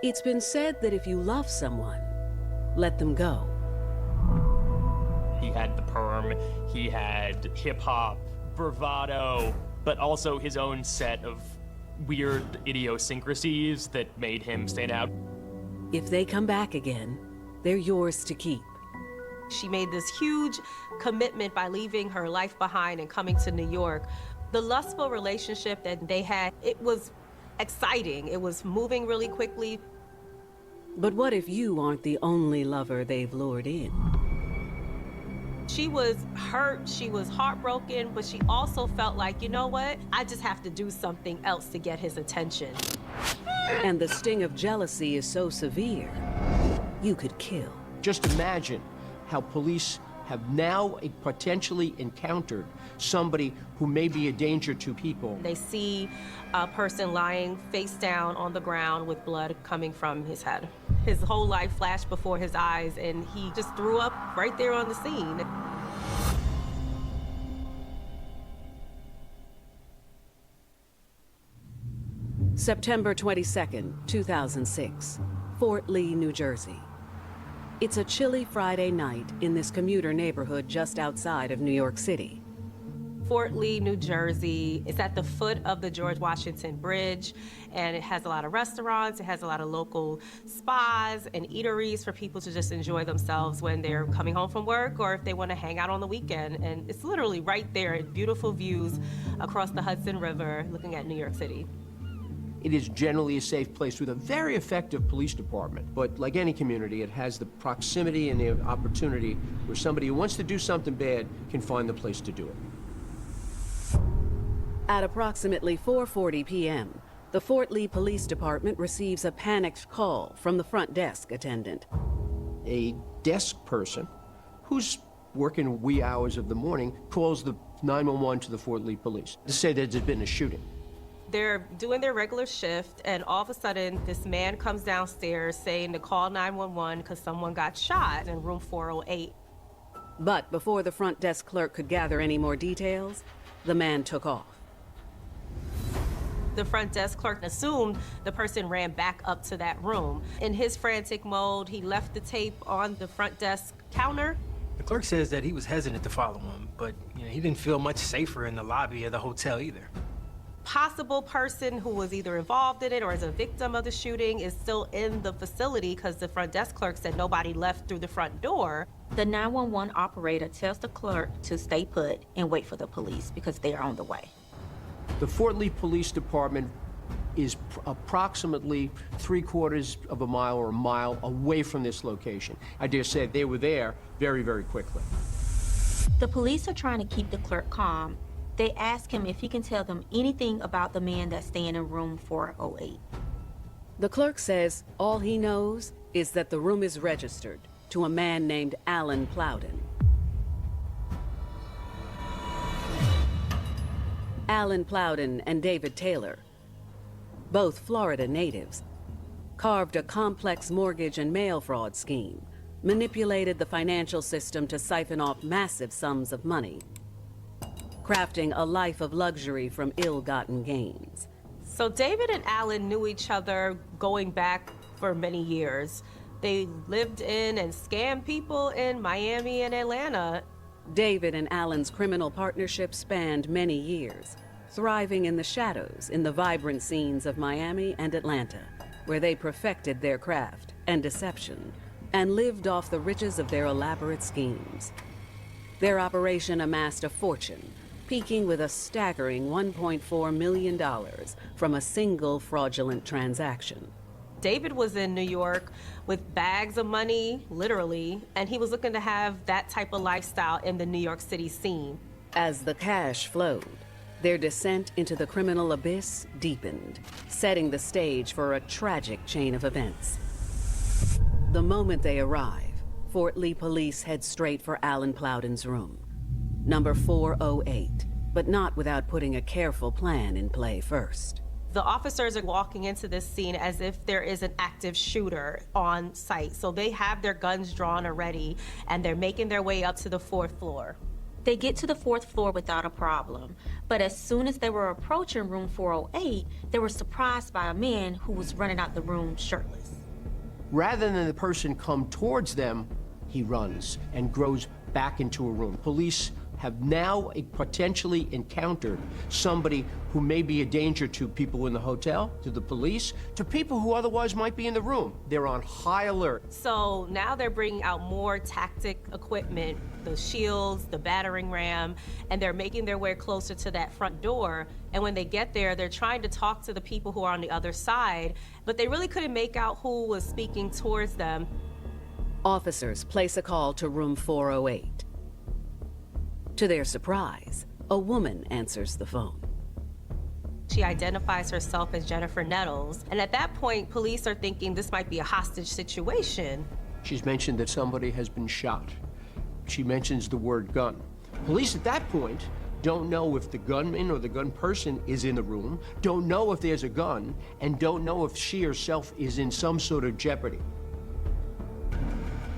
It's been said that if you love someone, let them go. He had the perm, he had hip-hop, bravado, but also his own set of weird idiosyncrasies that made him stand out. If they come back again, they're yours to keep. She made this huge commitment by leaving her life behind and coming to New York. The lustful relationship that they had, it was exciting. It was moving really quickly. But what if you aren't the only lover they've lured in? She was hurt, she was heartbroken, but she also felt like, you know what? I just have to do something else to get his attention. And the sting of jealousy is so severe, you could kill. Just imagine how police have now potentially encountered somebody who may be a danger to people. They see a person lying face down on the ground with blood coming from his head. His whole life flashed before his eyes, and he just threw up right there on the scene. September 22nd, 2006, Fort Lee, New Jersey. It's a chilly Friday night in this commuter neighborhood just outside of New York City. Fort Lee, New Jersey, is at the foot of the George Washington Bridge, and it has a lot of restaurants, it has a lot of local spas and eateries for people to just enjoy themselves when they're coming home from work or if they want to hang out on the weekend. And it's literally right there, beautiful views across the Hudson River, looking at New York City. It is generally a safe place with a very effective police department. But like any community, it has the proximity and the opportunity where somebody who wants to do something bad can find the place to do it. At approximately 4:40 p.m., the Fort Lee Police Department receives a panicked call from the front desk attendant. A desk person who's working wee hours of the morning calls the 911 to the Fort Lee Police to say that there's been a shooting. They're doing their regular shift, and all of a sudden, this man comes downstairs saying to call 911 because someone got shot in room 408. But before the front desk clerk could gather any more details, the man took off. The front desk clerk assumed the person ran back up to that room. In his frantic mode, he left the tape on the front desk counter. The clerk says that he was hesitant to follow him, but he didn't feel much safer in the lobby of the hotel either. Possible person who was either involved in it or is a victim of the shooting is still in the facility because the front desk clerk said nobody left through the front door. The 911 operator tells the clerk to stay put and wait for the police because they're on the way. The Fort Lee Police Department is approximately 3/4 of a mile or a mile away from this location. I dare say they were there very, very quickly. The police are trying to keep the clerk calm. They ask him if he can tell them anything about the man that's staying in room 408. The clerk says all he knows is that the room is registered to a man named Alan Plowden. Alan Plowden and David Taylor, both Florida natives, carved a complex mortgage and mail fraud scheme, manipulated the financial system to siphon off massive sums of money, crafting a life of luxury from ill-gotten gains. So David and Alan knew each other going back for many years. They lived in and scammed people in Miami and Atlanta. David and Alan's criminal partnership spanned many years, thriving in the shadows in the vibrant scenes of Miami and Atlanta, where they perfected their craft and deception and lived off the riches of their elaborate schemes. Their operation amassed a fortune, peaking with a staggering $1.4 million from a single fraudulent transaction. David was in New York with bags of money, literally, and he was looking to have that type of lifestyle in the New York City scene. As the cash flowed, their descent into the criminal abyss deepened, setting the stage for a tragic chain of events. The moment they arrive, Fort Lee police head straight for Alan Plowden's room, number 408, but not without putting a careful plan in play first. The officers are walking into this scene as if there is an active shooter on site. So they have their guns drawn already, and they're making their way up to the 4th floor. They get to the 4th floor without a problem, but as soon as they were approaching room 408, they were surprised by a man who was running out the room shirtless. Rather than the person come towards them, he runs and goes back into a room. Police have now potentially encountered somebody who may be a danger to people in the hotel, to the police, to people who otherwise might be in the room. They're on high alert. So now they're bringing out more tactic equipment, the shields, the battering ram, and they're making their way closer to that front door. And when they get there, they're trying to talk to the people who are on the other side, but they really couldn't make out who was speaking towards them. Officers place a call to room 408. To their surprise, a woman answers the phone. She identifies herself as Jennifer Nettles, and at that point, police are thinking this might be a hostage situation. She's mentioned that somebody has been shot. She mentions the word gun. Police at that point don't know if the gunman or the gun person is in the room, don't know if there's a gun, and don't know if she herself is in some sort of jeopardy.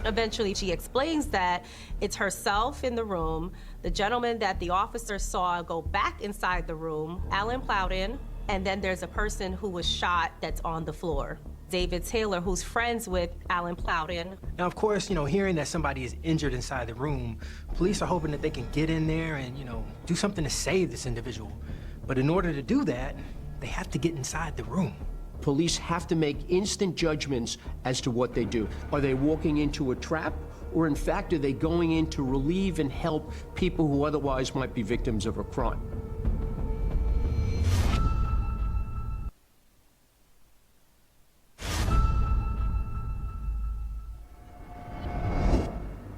Eventually, she explains that it's herself in the room, the gentleman that the officer saw go back inside the room, Alan Plowden, and then there's a person who was shot that's on the floor. David Taylor, who's friends with Alan Plowden. Now, of course, hearing that somebody is injured inside the room, police are hoping that they can get in there and, do something to save this individual. But in order to do that, they have to get inside the room. Police have to make instant judgments as to what they do. Are they walking into a trap, or in fact, are they going in to relieve and help people who otherwise might be victims of a crime?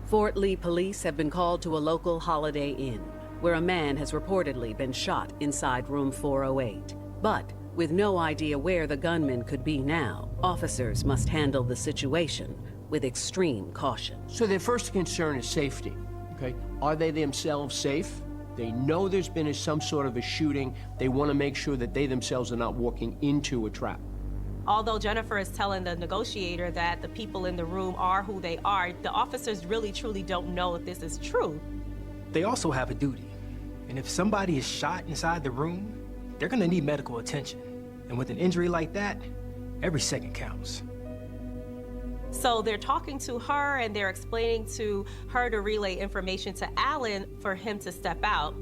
Fort Lee police have been called to a local Holiday Inn, where a man has reportedly been shot inside room 408. But with no idea where the gunman could be now, officers must handle the situation with extreme caution. So their first concern is safety, okay? Are they themselves safe? They know there's been some sort of a shooting. They want to make sure that they themselves are not walking into a trap. Although Jennifer is telling the negotiator that the people in the room are who they are, the officers really truly don't know if this is true. They also have a duty. And if somebody is shot inside the room, they're gonna need medical attention. And with an injury like that, every second counts. So they're talking to her and they're explaining to her to relay information to Alan for him to step out.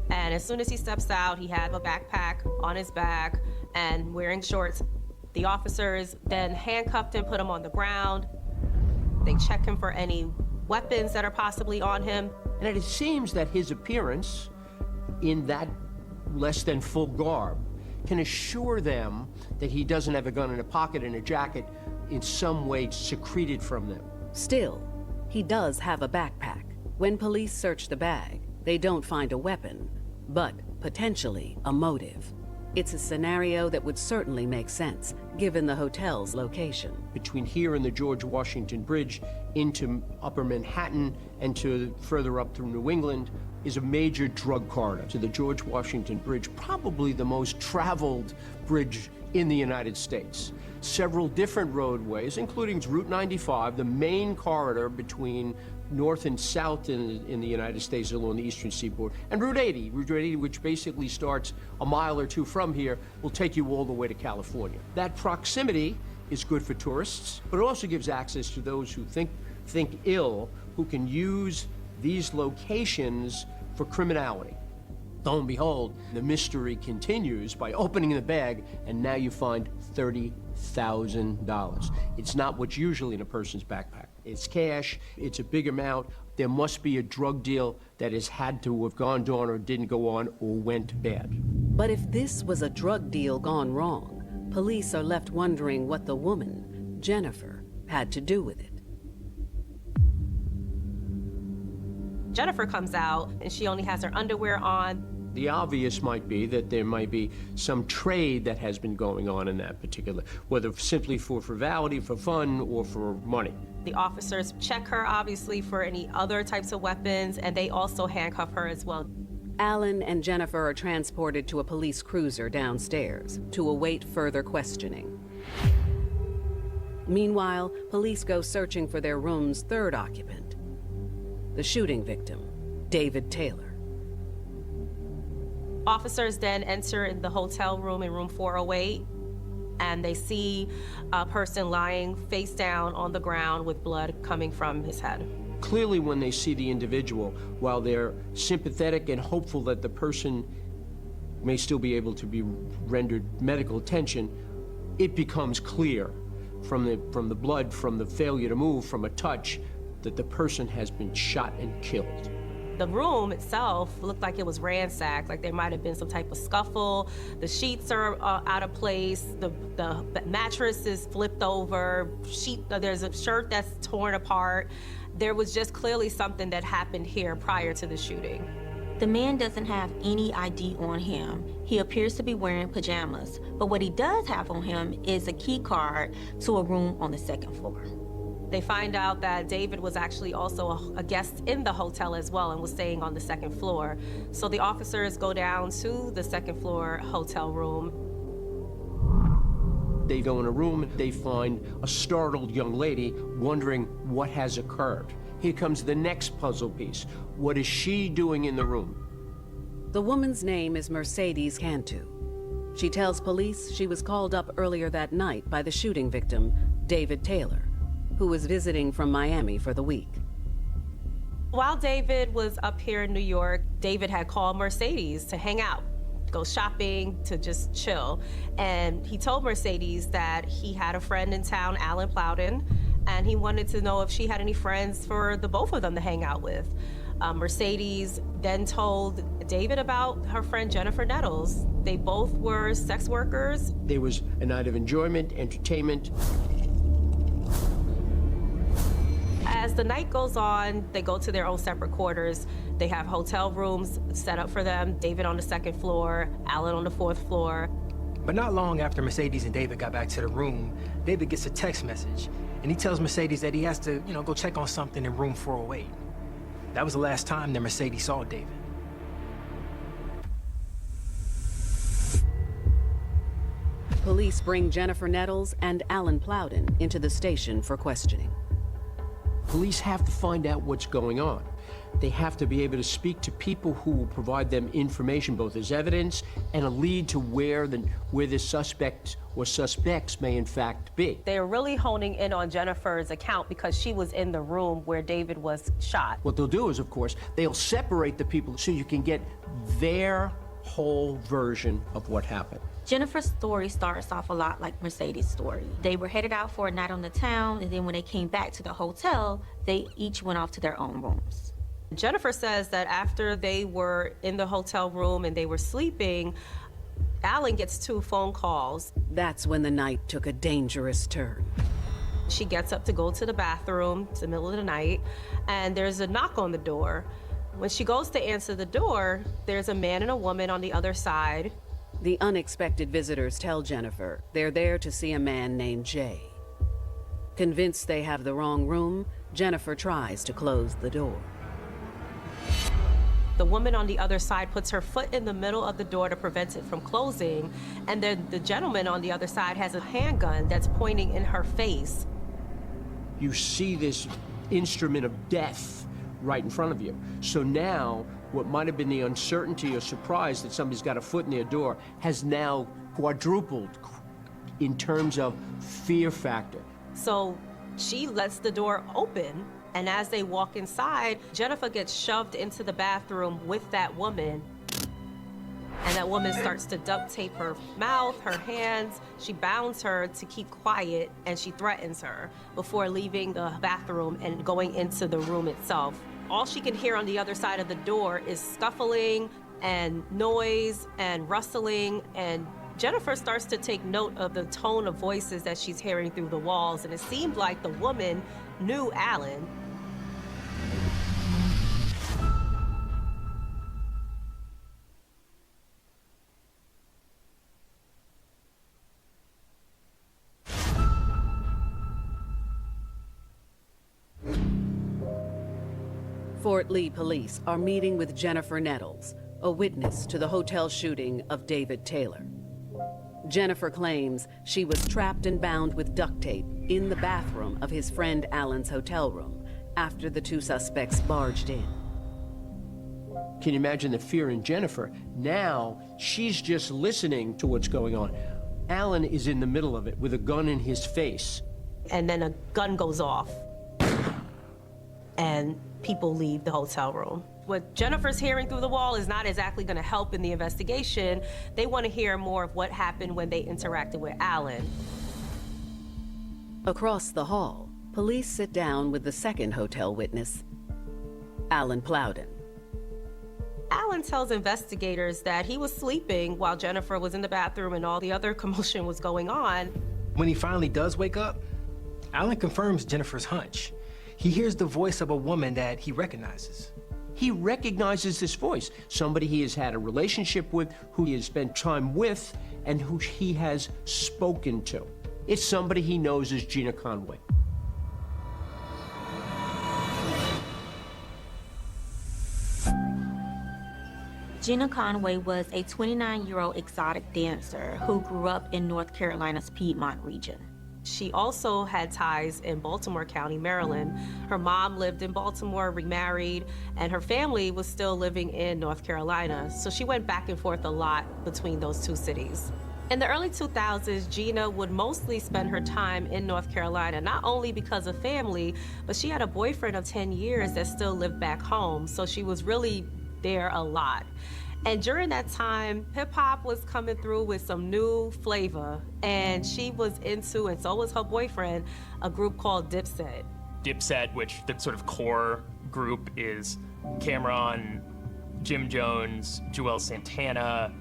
And as soon as he steps out, he had a backpack on his back and wearing shorts. The officers then handcuffed him, put him on the ground. They check him for any weapons that are possibly on him. And it seems that his appearance in that less than full garb can assure them that he doesn't have a gun in a pocket and a jacket in some way secreted from them. Still, he does have a backpack. When police search the bag, they don't find a weapon, but potentially a motive. It's a scenario that would certainly make sense, given the hotel's location. Between here and the George Washington Bridge into Upper Manhattan and to further up through New England is a major drug corridor. To the George Washington Bridge, probably the most traveled bridge in the United States. Several different roadways, including Route 95, the main corridor between north and south in the United States along the eastern seaboard, and Route 80, which basically starts a mile or two from here, will take you all the way to California. That proximity is good for tourists, but it also gives access to those who think ill, who can use these locations for criminality. Lo and behold, the mystery continues by opening the bag, and now you find $30,000. It's not what's usually in a person's backpack. It's cash, it's a big amount. There must be a drug deal that has had to have gone on or didn't go on or went bad. But if this was a drug deal gone wrong, police are left wondering what the woman, Jennifer, had to do with it. Jennifer comes out and she only has her underwear on. The obvious might be that there might be some trade that has been going on in that particular, whether simply for frivolity, for fun, or for money. The officers check her, obviously, for any other types of weapons, and they also handcuff her as well. Alan and Jennifer are transported to a police cruiser downstairs to await further questioning. Meanwhile, police go searching for their room's third occupant, the shooting victim, David Taylor. Officers then enter the hotel room in room 408, and they see a person lying face down on the ground with blood coming from his head. Clearly, when they see the individual, while they're sympathetic and hopeful that the person may still be able to be rendered medical attention, it becomes clear from the blood, from the failure to move, from a touch, that the person has been shot and killed. The room itself looked like it was ransacked, like there might have been some type of scuffle. The sheets are out of place. The mattress is flipped over. There's a shirt that's torn apart. There was just clearly something that happened here prior to the shooting. The man doesn't have any ID on him. He appears to be wearing pajamas, but what he does have on him is a key card to a room on the second floor. They find out that David was actually also a guest in the hotel as well and was staying on the second floor. So the officers go down to the second floor hotel room. They go in a room and they find a startled young lady wondering what has occurred. Here comes the next puzzle piece. What is she doing in the room? The woman's name is Mercedes Cantu. She tells police she was called up earlier that night by the shooting victim, David Taylor, who was visiting from Miami for the week. While David was up here in New York, David had called Mercedes to hang out, go shopping, to just chill. And he told Mercedes that he had a friend in town, Alan Plowden, and he wanted to know if she had any friends for the both of them to hang out with. Mercedes then told David about her friend Jennifer Nettles. They both were sex workers. There was a night of enjoyment, entertainment. As the night goes on, they go to their own separate quarters. They have hotel rooms set up for them, David on the second floor, Alan on the fourth floor. But not long after Mercedes and David got back to the room, David gets a text message, and he tells Mercedes that he has to, go check on something in room 408. That was the last time that Mercedes saw David. Police bring Jennifer Nettles and Alan Plowden into the station for questioning. Police have to find out what's going on. They have to be able to speak to people who will provide them information, both as evidence and a lead to where the suspect or suspects may in fact be. They're really honing in on Jennifer's account because she was in the room where David was shot. What they'll do is, of course, they'll separate the people so you can get their whole version of what happened. Jennifer's story starts off a lot like Mercedes' story. They were headed out for a night on the town, and then when they came back to the hotel, they each went off to their own rooms. Jennifer says that after they were in the hotel room and they were sleeping, Alan gets 2 phone calls. That's when the night took a dangerous turn. She gets up to go to the bathroom. It's the middle of the night, and there's a knock on the door. When she goes to answer the door, there's a man and a woman on the other side. The unexpected visitors tell Jennifer they're there to see a man named Jay. Convinced they have the wrong room, Jennifer tries to close the door. The woman on the other side puts her foot in the middle of the door to prevent it from closing, and then the gentleman on the other side has a handgun that's pointing in her face. You see this instrument of death right in front of you. So now, what might have been the uncertainty or surprise that somebody's got a foot in their door has now quadrupled in terms of fear factor. So she lets the door open, and as they walk inside, Jennifer gets shoved into the bathroom with that woman. And that woman starts to duct tape her mouth, her hands. She bounds her to keep quiet, and she threatens her before leaving the bathroom and going into the room itself. All she can hear on the other side of the door is scuffling and noise and rustling, and Jennifer starts to take note of the tone of voices that she's hearing through the walls, and it seemed like the woman knew Alan. Fort Lee police are meeting with Jennifer Nettles, a witness to the hotel shooting of David Taylor. Jennifer claims she was trapped and bound with duct tape in the bathroom of his friend Alan's hotel room after the two suspects barged in. Can you imagine the fear in Jennifer? Now, she's just listening to what's going on. Alan is in the middle of it with a gun in his face. And then a gun goes off, and people leave the hotel room. What Jennifer's hearing through the wall is not exactly going to help in the investigation. They want to hear more of what happened when they interacted with Alan. Across the hall, police sit down with the second hotel witness, Alan Plowden. Alan tells investigators that he was sleeping while Jennifer was in the bathroom and all the other commotion was going on. When he finally does wake up, Alan confirms Jennifer's hunch. He hears the voice of a woman that he recognizes. He recognizes this voice, somebody he has had a relationship with, who he has spent time with, and who he has spoken to. It's somebody he knows as Gina Conway. Gina Conway was a 29-year-old exotic dancer who grew up in North Carolina's Piedmont region. She also had ties in Baltimore County, Maryland. Her mom lived in Baltimore, remarried, and her family was still living in North Carolina. So she went back and forth a lot between those two cities. In the early 2000s, Gina would mostly spend her time in North Carolina, not only because of family, but she had a boyfriend of 10 years that still lived back home. So she was really there a lot. And during that time, hip-hop was coming through with some new flavor, and she was into, and so was her boyfriend, a group called Dipset. Dipset, which the sort of core group is Cameron, Jim Jones, Joel Santana,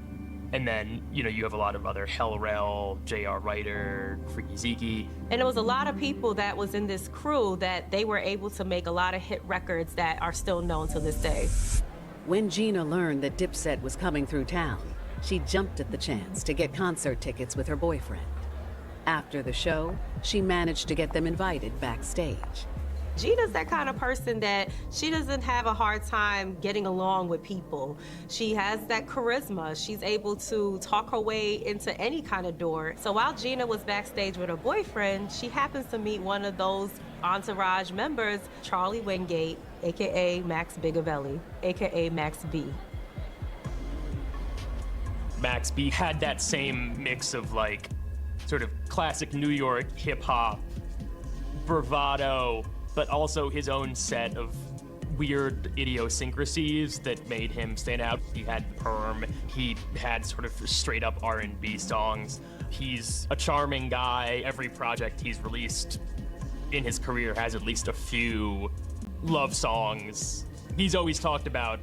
and then, you know, you have a lot of other Hell Rel, J.R. Ryder, Freaky Zeke. And there was a lot of people that was in this crew that they were able to make a lot of hit records that are still known to this day. When Gina learned that Dipset was coming through town, she jumped at the chance to get concert tickets with her boyfriend. After the show, she managed to get them invited backstage. Gina's that kind of person that she doesn't have a hard time getting along with people. She has that charisma. She's able to talk her way into any kind of door. So while Gina was backstage with her boyfriend, she happens to meet one of those entourage members, Charlie Wingate, AKA Max Bigavelli, AKA Max B. Max B had that same mix of like sort of classic New York hip hop, bravado, but also his own set of weird idiosyncrasies that made him stand out. He had perm, he had sort of straight up R&B songs. He's a charming guy. Every project he's released in his career has at least a few love songs. He's always talked about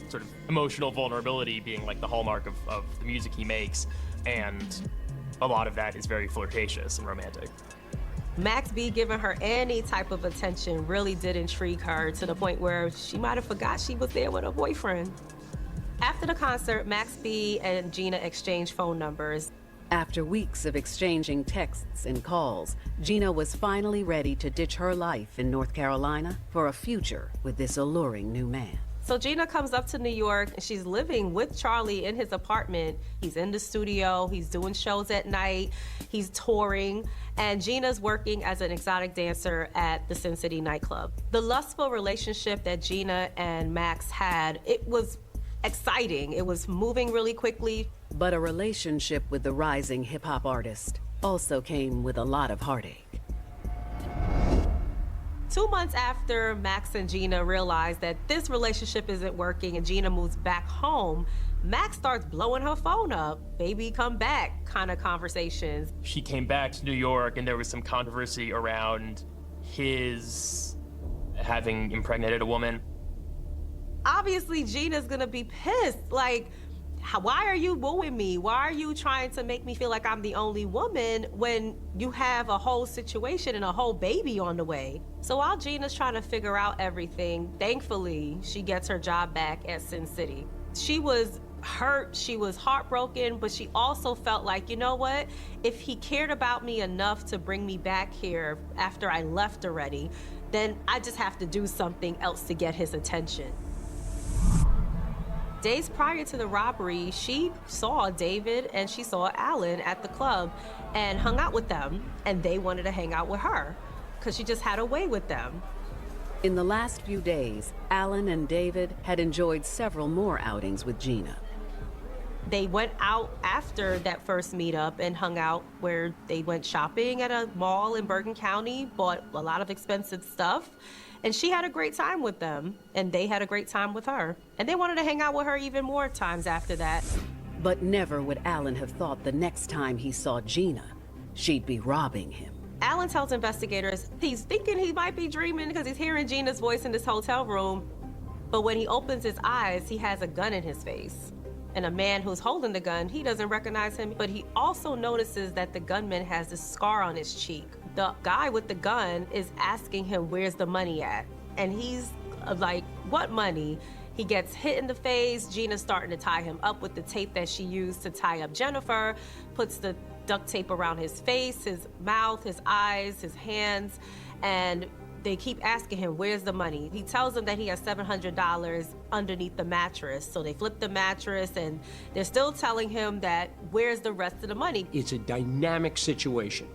sort of emotional vulnerability being like the hallmark of the music he makes, and a lot of that is very flirtatious and romantic. Max B giving her any type of attention really did intrigue her to the point where she might have forgot she was there with her boyfriend. After the concert, Max B and Gina exchanged phone numbers. After weeks of exchanging texts and calls, Gina was finally ready to ditch her life in North Carolina for a future with this alluring new man. So Gina comes up to New York, and she's living with Charlie in his apartment. He's in the studio, he's doing shows at night, he's touring, and Gina's working as an exotic dancer at the Sin City nightclub. The lustful relationship that Gina and Max had, it was exciting. It was moving really quickly. But a relationship with the rising hip-hop artist also came with a lot of heartache. 2 months after Max and Gina realize that this relationship isn't working and Gina moves back home, Max starts blowing her phone up. Baby, come back kind of conversations. She came back to New York, and there was some controversy around his having impregnated a woman. Obviously, Gina's gonna be pissed. Like, why are you wooing me? Why are you trying to make me feel like I'm the only woman when you have a whole situation and a whole baby on the way? So while Gina's trying to figure out everything, thankfully, she gets her job back at Sin City. She was hurt, she was heartbroken, but she also felt like, you know what? If he cared about me enough to bring me back here after I left already, then I just have to do something else to get his attention. Days prior to the robbery, she saw David and she saw Alan at the club and hung out with them, and they wanted to hang out with her because she just had a way with them. In the last few days, Alan and David had enjoyed several more outings with Gina. They went out after that first meetup and hung out where they went shopping at a mall in Bergen County, bought a lot of expensive stuff, and she had a great time with them, and they had a great time with her. And they wanted to hang out with her even more times after that. But never would Alan have thought the next time he saw Gina, she'd be robbing him. Alan tells investigators he's thinking he might be dreaming because he's hearing Gina's voice in this hotel room, but when he opens his eyes, he has a gun in his face. And a man who's holding the gun, he doesn't recognize him, but he also notices that the gunman has a scar on his cheek. The guy with the gun is asking him, where's the money at? And he's like, what money? He gets hit in the face. Gina's starting to tie him up with the tape that she used to tie up Jennifer, puts the duct tape around his face, his mouth, his eyes, his hands, and they keep asking him, where's the money? He tells them that he has $700 underneath the mattress. So they flip the mattress and they're still telling him that where's the rest of the money? It's a dynamic situation.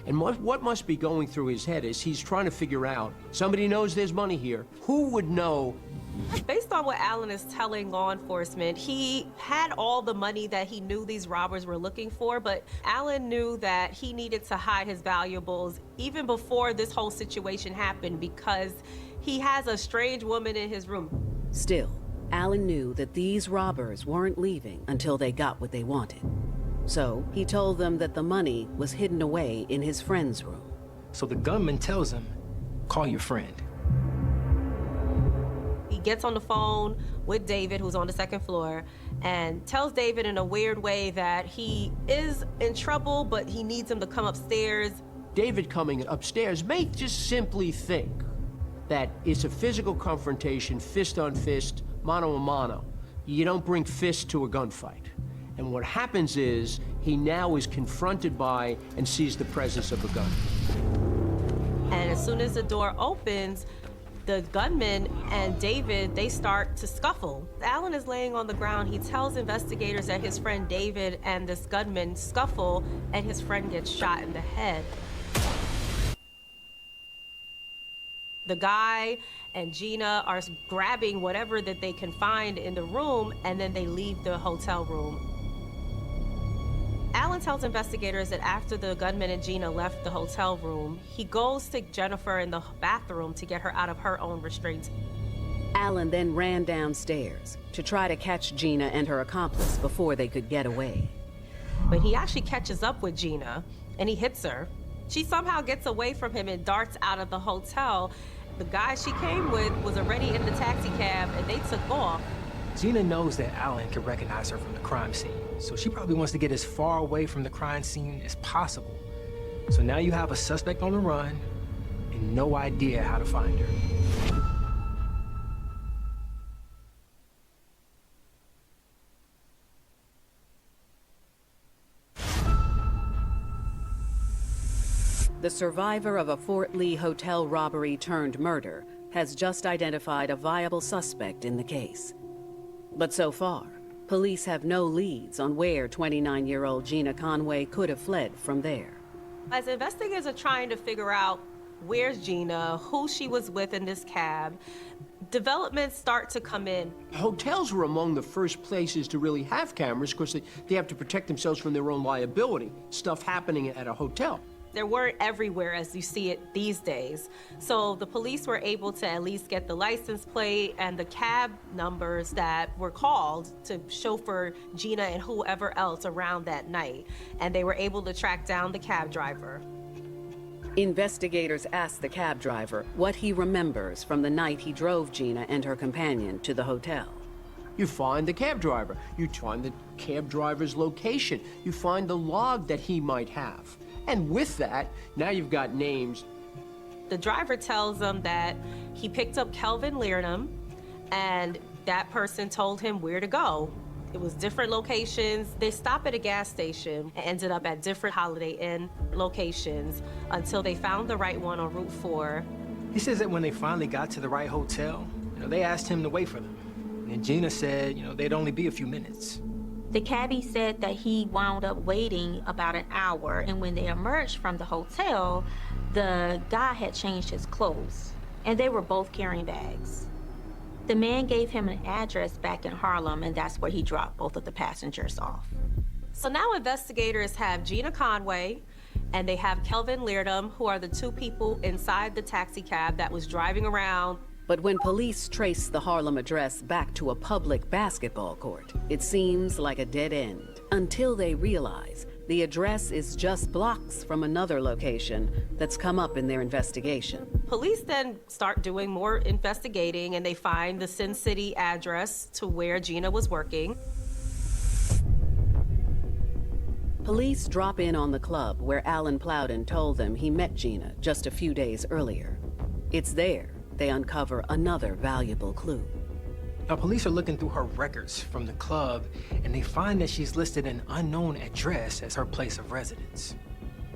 And what must be going through his head is he's trying to figure out, somebody knows there's money here. Who would know? Based on what Alan is telling law enforcement, he had all the money that he knew these robbers were looking for, but Alan knew that he needed to hide his valuables even before this whole situation happened because he has a strange woman in his room. Still, Alan knew that these robbers weren't leaving until they got what they wanted. So he told them that the money was hidden away in his friend's room. So the gunman tells him, call your friend. He gets on the phone with David, who's on the second floor, and tells David in a weird way that he is in trouble, but he needs him to come upstairs. David coming upstairs may just simply think that it's a physical confrontation, fist on fist, mano a mano. You don't bring fists to a gunfight. And what happens is he now is confronted by and sees the presence of a gun. And as soon as the door opens, the gunman and David, they start to scuffle. Alan is laying on the ground. He tells investigators that his friend David and this gunman scuffle, and his friend gets shot in the head. The guy and Gina are grabbing whatever that they can find in the room, and then they leave the hotel room. Alan tells investigators that after the gunman and Gina left the hotel room, he goes to Jennifer in the bathroom to get her out of her own restraints. Alan then ran downstairs to try to catch Gina and her accomplice before they could get away. But he actually catches up with Gina, and he hits her. She somehow gets away from him and darts out of the hotel. The guy she came with was already in the taxi cab, and they took off. Gina knows that Alan can recognize her from the crime scene, so she probably wants to get as far away from the crime scene as possible. So now you have a suspect on the run and no idea how to find her. The survivor of a Fort Lee hotel robbery turned murder has just identified a viable suspect in the case. But so far, police have no leads on where 29-year-old Gina Conway could have fled from there. As investigators are trying to figure out where's Gina, who she was with in this cab, developments start to come in. Hotels were among the first places to really have cameras because they have to protect themselves from their own liability. Stuff happening at a hotel. They weren't everywhere as you see it these days. So the police were able to at least get the license plate and the cab numbers that were called to chauffeur Gina and whoever else around that night. And they were able to track down the cab driver. Investigators asked the cab driver what he remembers from the night he drove Gina and her companion to the hotel. You find the cab driver. You find the cab driver's location. You find the log that he might have. And with that, now you've got names. The driver tells them that he picked up Kelvin Learnham, and that person told him where to go. It was different locations. They stopped at a gas station and ended up at different Holiday Inn locations until they found the right one on Route 4. He says that when they finally got to the right hotel, they asked him to wait for them. And Gina said, they'd only be a few minutes. The cabbie said that he wound up waiting about an hour, and when they emerged from the hotel, the guy had changed his clothes, and they were both carrying bags. The man gave him an address back in Harlem, and that's where he dropped both of the passengers off. So now investigators have Gina Conway and they have Kelvin Leardom, who are the two people inside the taxi cab that was driving around. But when police trace the Harlem address back to a public basketball court, it seems like a dead end, until they realize the address is just blocks from another location that's come up in their investigation. Police then start doing more investigating, and they find the Sin City address to where Gina was working. Police drop in on the club where Alan Plowden told them he met Gina just a few days earlier. It's there they uncover another valuable clue. Now, police are looking through her records from the club, and they find that she's listed an unknown address as her place of residence.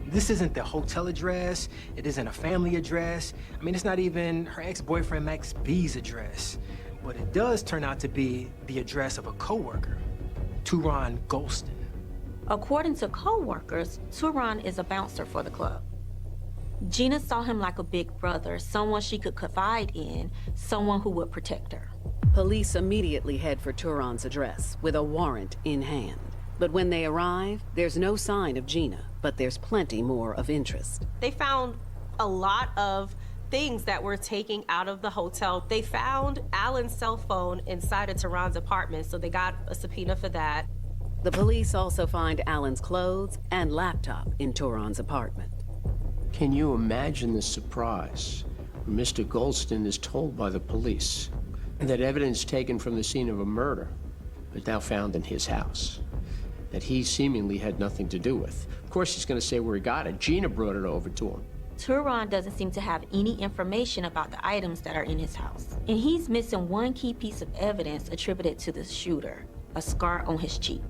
This isn't the hotel address, it isn't a family address. I mean, it's not even her ex-boyfriend Max B's address. But it does turn out to be the address of a coworker, Turon Golston. According to co-workers, Turon is a bouncer for the club. Gina saw him like a big brother, someone she could confide in, someone who would protect her. Police immediately head for Turon's address with a warrant in hand. But when they arrive, there's no sign of Gina, but there's plenty more of interest. They found a lot of things that were taken out of the hotel. They found Alan's cell phone inside of Turon's apartment, so they got a subpoena for that. The police also find Alan's clothes and laptop in Turon's apartment. Can you imagine the surprise when Mr. Golston is told by the police that evidence taken from the scene of a murder is now found in his house, that he seemingly had nothing to do with? Of course, he's going to say where he got it. Gina brought it over to him. Turon doesn't seem to have any information about the items that are in his house. And he's missing one key piece of evidence attributed to the shooter, a scar on his cheek.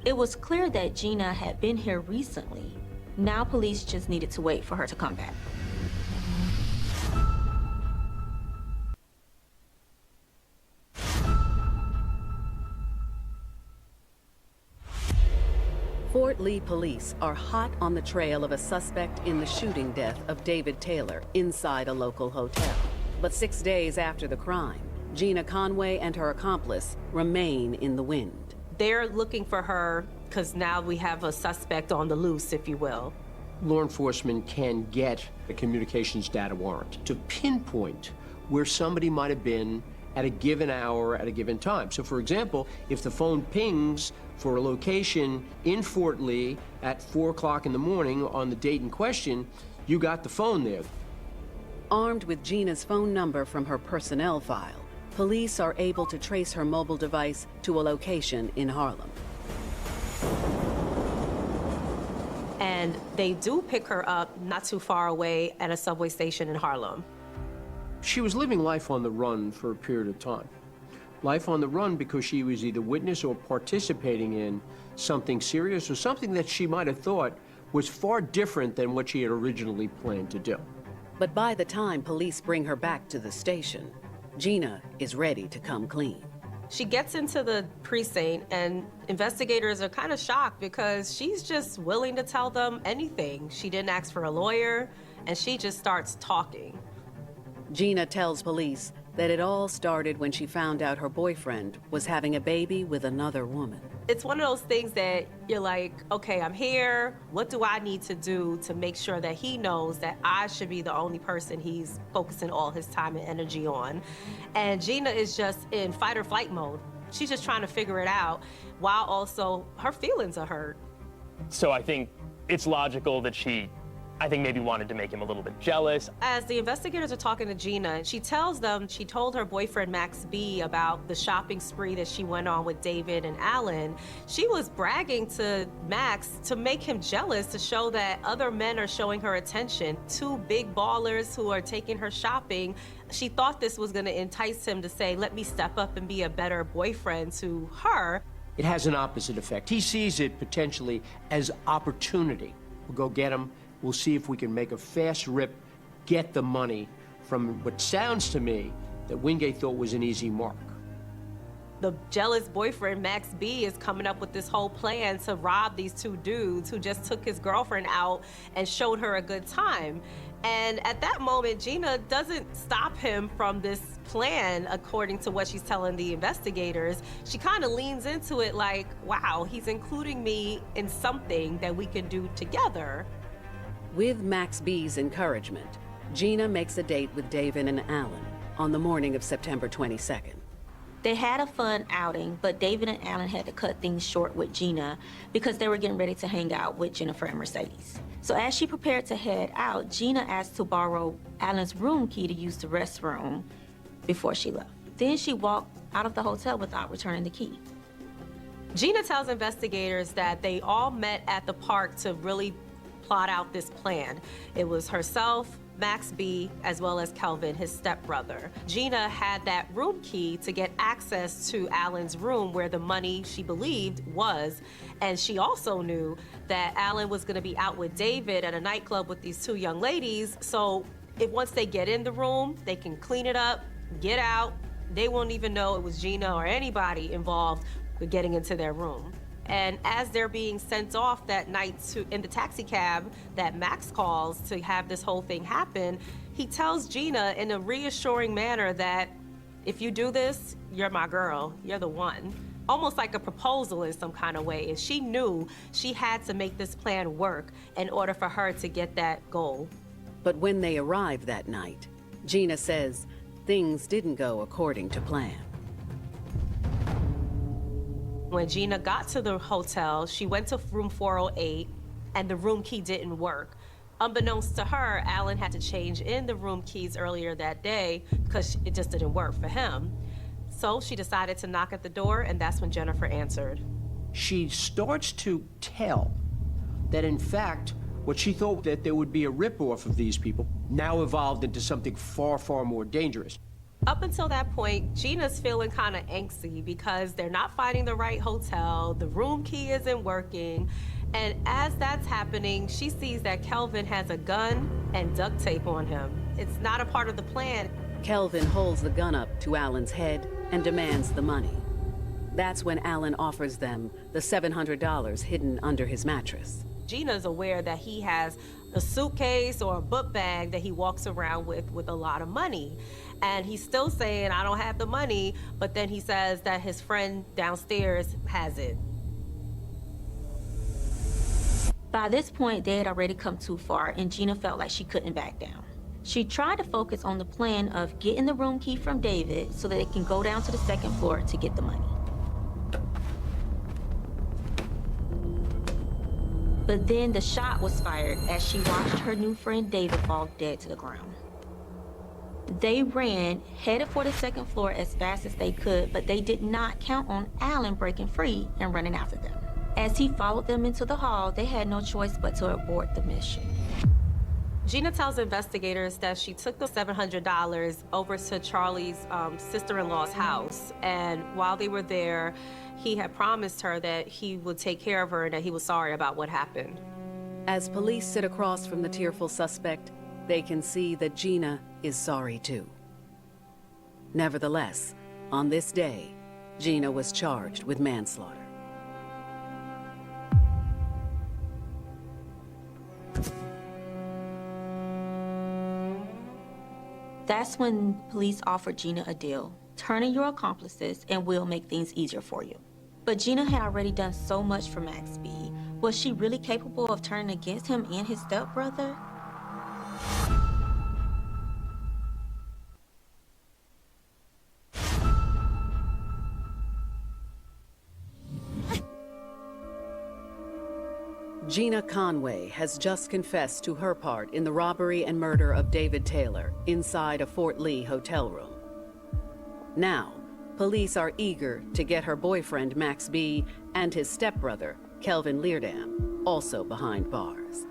It was clear that Gina had been here recently. Now police just needed to wait for her to come back. Fort Lee police are hot on the trail of a suspect in the shooting death of David Taylor inside a local hotel. But 6 days after the crime, Gina Conway and her accomplice remain in the wind. They're looking for her because now we have a suspect on the loose, if you will. Law enforcement can get a communications data warrant to pinpoint where somebody might have been at a given hour at a given time. So for example, if the phone pings for a location in Fort Lee at 4 o'clock in the morning on the date in question, you got the phone there. Armed with Gina's phone number from her personnel file, police are able to trace her mobile device to a location in Harlem. And they do pick her up not too far away at a subway station in Harlem. She was living life on the run for a period of time. Life on the run because she was either witness or participating in something serious or something that she might have thought was far different than what she had originally planned to do. But by the time police bring her back to the station, Gina is ready to come clean. She gets into the precinct, and investigators are kind of shocked because she's just willing to tell them anything. She didn't ask for a lawyer, and she just starts talking. Gina tells police that it all started when she found out her boyfriend was having a baby with another woman. It's one of those things that you're like, okay, I'm here. What do I need to do to make sure that he knows that I should be the only person he's focusing all his time and energy on? And Gina is just in fight or flight mode. She's just trying to figure it out while also her feelings are hurt. So I think it's logical that I think maybe wanted to make him a little bit jealous. As the investigators are talking to Gina, she tells them she told her boyfriend Max B about the shopping spree that she went on with David and Alan. She was bragging to Max to make him jealous, to show that other men are showing her attention. Two big ballers who are taking her shopping. She thought this was gonna entice him to say, let me step up and be a better boyfriend to her. It has an opposite effect. He sees it potentially as opportunity. We'll go get him. We'll see if we can make a fast rip, get the money from what sounds to me that Wingate thought was an easy mark. The jealous boyfriend, Max B, is coming up with this whole plan to rob these two dudes who just took his girlfriend out and showed her a good time. And at that moment, Gina doesn't stop him from this plan, according to what she's telling the investigators. She kind of leans into it like, wow, he's including me in something that we can do together. With Max B's encouragement, Gina makes a date with David and Alan on the morning of September 22nd. They had a fun outing, but David and Alan had to cut things short with Gina because they were getting ready to hang out with Jennifer and Mercedes. So as she prepared to head out, Gina asked to borrow Alan's room key to use the restroom before she left. Then she walked out of the hotel without returning the key. Gina tells investigators that they all met at the park to really plot out this plan. It was herself, Max B, as well as Kelvin, his stepbrother. Gina had that room key to get access to Alan's room where the money, she believed, was. And she also knew that Alan was gonna be out with David at a nightclub with these two young ladies. So if once they get in the room, they can clean it up, get out. They won't even know it was Gina or anybody involved with getting into their room. And as they're being sent off that night in the taxi cab that Max calls to have this whole thing happen, he tells Gina in a reassuring manner that if you do this, you're my girl, you're the one. Almost like a proposal in some kind of way. And she knew she had to make this plan work in order for her to get that goal. But when they arrive that night, Gina says things didn't go according to plan. When Gina got to the hotel, she went to room 408 and the room key didn't work. Unbeknownst to her, Alan had to change in the room keys earlier that day because it just didn't work for him. So she decided to knock at the door, and that's when Jennifer answered. She starts to tell that, in fact, what she thought that there would be a ripoff of these people now evolved into something far, far more dangerous. Up until that point, Gina's feeling kind of angsty because they're not finding the right hotel, the room key isn't working, and as that's happening, she sees that Kelvin has a gun and duct tape on him. It's not a part of the plan. Kelvin holds the gun up to Alan's head and demands the money. That's when Alan offers them the $700 hidden under his mattress. Gina's aware that he has a suitcase or a book bag that he walks around with a lot of money. And he's still saying, I don't have the money, but then he says that his friend downstairs has it. By this point, they had already come too far, and Gina felt like she couldn't back down. She tried to focus on the plan of getting the room key from David so that they can go down to the second floor to get the money. But then the shot was fired as she watched her new friend David fall dead to the ground. They ran, headed for the second floor as fast as they could, but they did not count on Alan breaking free and running after them. As he followed them into the hall, they had no choice but to abort the mission. Gina tells investigators that she took the $700 over to Charlie's sister-in-law's house, and while they were there, he had promised her that he would take care of her and that he was sorry about what happened. As police sit across from the tearful suspect, they can see that Gina is sorry too. Nevertheless, on this day, Gina was charged with manslaughter. That's when police offered Gina a deal. Turn in your accomplices and we'll make things easier for you. But Gina had already done so much for Max B. Was she really capable of turning against him and his stepbrother? Gina Conway has just confessed to her part in the robbery and murder of David Taylor inside a Fort Lee hotel room. Now, police are eager to get her boyfriend Max B and his stepbrother, Kelvin Leardam, also behind bars.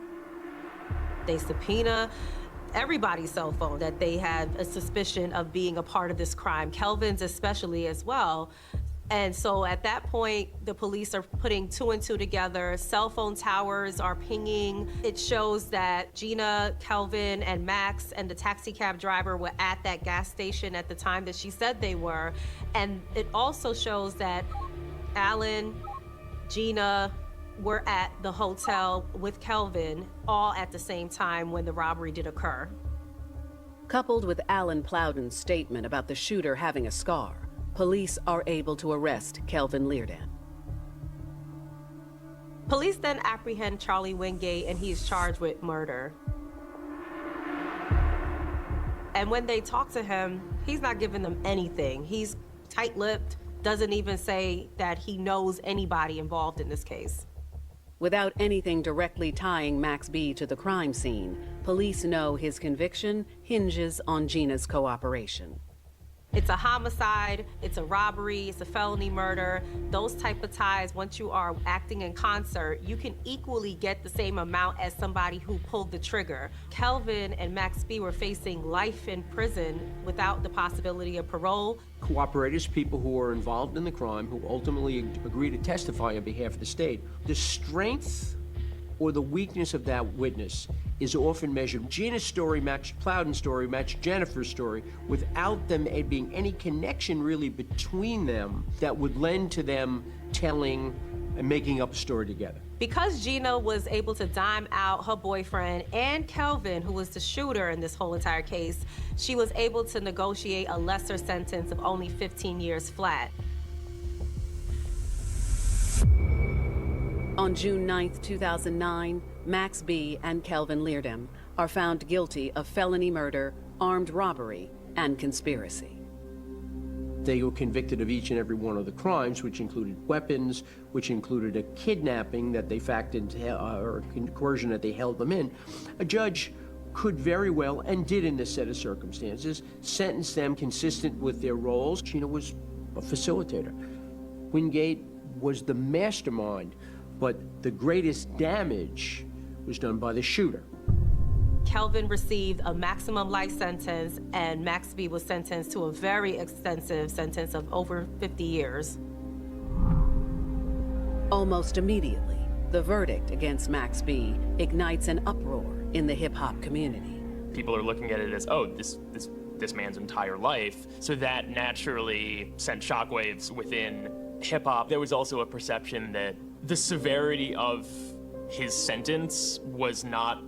They subpoena everybody's cell phone that they had a suspicion of being a part of this crime, Kelvin's especially as well. And so at that point, the police are putting 2 and 2 together. Cell phone towers are pinging. It shows that Gina, Kelvin, and Max and the taxi cab driver were at that gas station at the time that she said they were. And it also shows that Alan, Gina were at the hotel with Kelvin all at the same time when the robbery did occur. Coupled with Alan Plowden's statement about the shooter having a scar, police are able to arrest Kelvin Leardan. Police then apprehend Charlie Wingate, and he is charged with murder. And when they talk to him, he's not giving them anything. He's tight-lipped, doesn't even say that he knows anybody involved in this case. Without anything directly tying Max B to the crime scene, police know his conviction hinges on Gina's cooperation. It's a homicide, it's a robbery, it's a felony murder. Those type of ties, once you are acting in concert, you can equally get the same amount as somebody who pulled the trigger. Kelvin and Max B were facing life in prison without the possibility of parole. Cooperators, people who are involved in the crime, who ultimately agree to testify on behalf of the state. The strength or the weakness of that witness is often measured. Gina's story matched Plowden's story, matched Jennifer's story, without them being any connection really between them that would lend to them telling and making up a story together. Because Gina was able to dime out her boyfriend and Kelvin, who was the shooter in this whole entire case, she was able to negotiate a lesser sentence of only 15 years flat. On June 9, 2009, Max B. and Kelvin Leardan are found guilty of felony murder, armed robbery, and conspiracy. They were convicted of each and every one of the crimes, which included weapons, which included a kidnapping that they factored into, or coercion that they held them in. A judge could very well, and did in this set of circumstances, sentence them consistent with their roles. Gina was a facilitator. Wingate was the mastermind, but the greatest damage was done by the shooter. Kelvin received a maximum life sentence, and Max B was sentenced to a very extensive sentence of over 50 years. Almost immediately, the verdict against Max B. ignites an uproar in the hip-hop community. People are looking at it as, oh, this man's entire life. So that naturally sent shockwaves within hip-hop. There was also a perception that the severity of his sentence was not,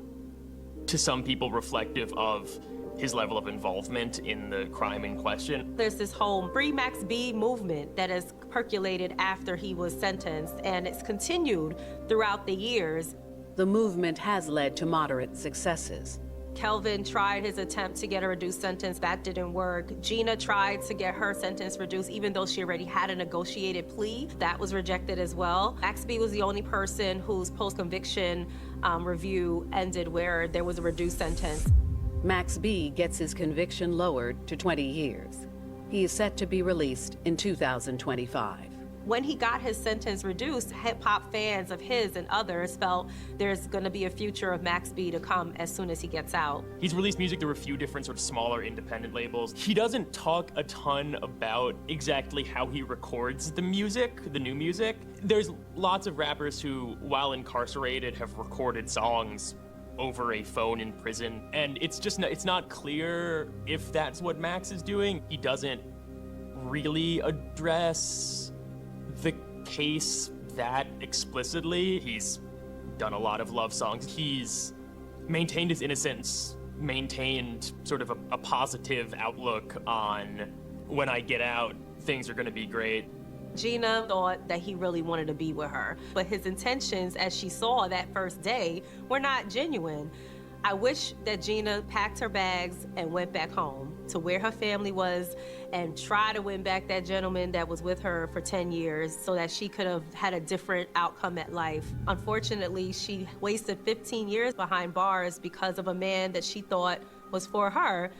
to some people, reflective of his level of involvement in the crime in question. There's this whole Free Max B movement that has percolated after he was sentenced, and it's continued throughout the years. The movement has led to moderate successes. Kelvin tried his attempt to get a reduced sentence. That didn't work. Gina tried to get her sentence reduced, even though she already had a negotiated plea. That was rejected as well. Max B was the only person whose post-conviction review ended where there was a reduced sentence. Max B. gets his conviction lowered to 20 years. He is set to be released in 2025. When he got his sentence reduced, hip-hop fans of his and others felt there's gonna be a future of Max B to come as soon as he gets out. He's released music through a few different sort of smaller independent labels. He doesn't talk a ton about exactly how he records the music, the new music. There's lots of rappers who, while incarcerated, have recorded songs over a phone in prison, and it's not clear if that's what Max is doing. He doesn't really address the case that explicitly. He's done a lot of love songs. He's maintained his innocence, maintained sort of a positive outlook on, when I get out, things are gonna be great. Gina thought that he really wanted to be with her, but his intentions, as she saw that first day, were not genuine. I wish that Gina packed her bags and went back home to where her family was and try to win back that gentleman that was with her for 10 years so that she could have had a different outcome at life. Unfortunately, she wasted 15 years behind bars because of a man that she thought was for her,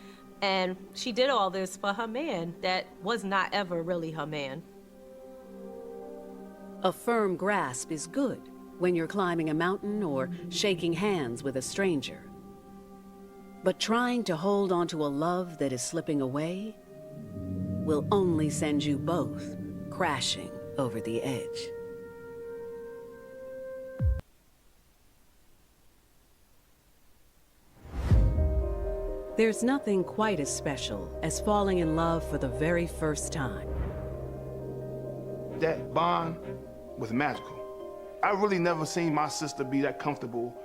and she did all this for her man that was not ever really her man. A firm grasp is good when you're climbing a mountain or shaking hands with a stranger. But trying to hold onto a love that is slipping away will only send you both crashing over the edge. There's nothing quite as special as falling in love for the very first time. That bond was magical. I really never seen my sister be that comfortable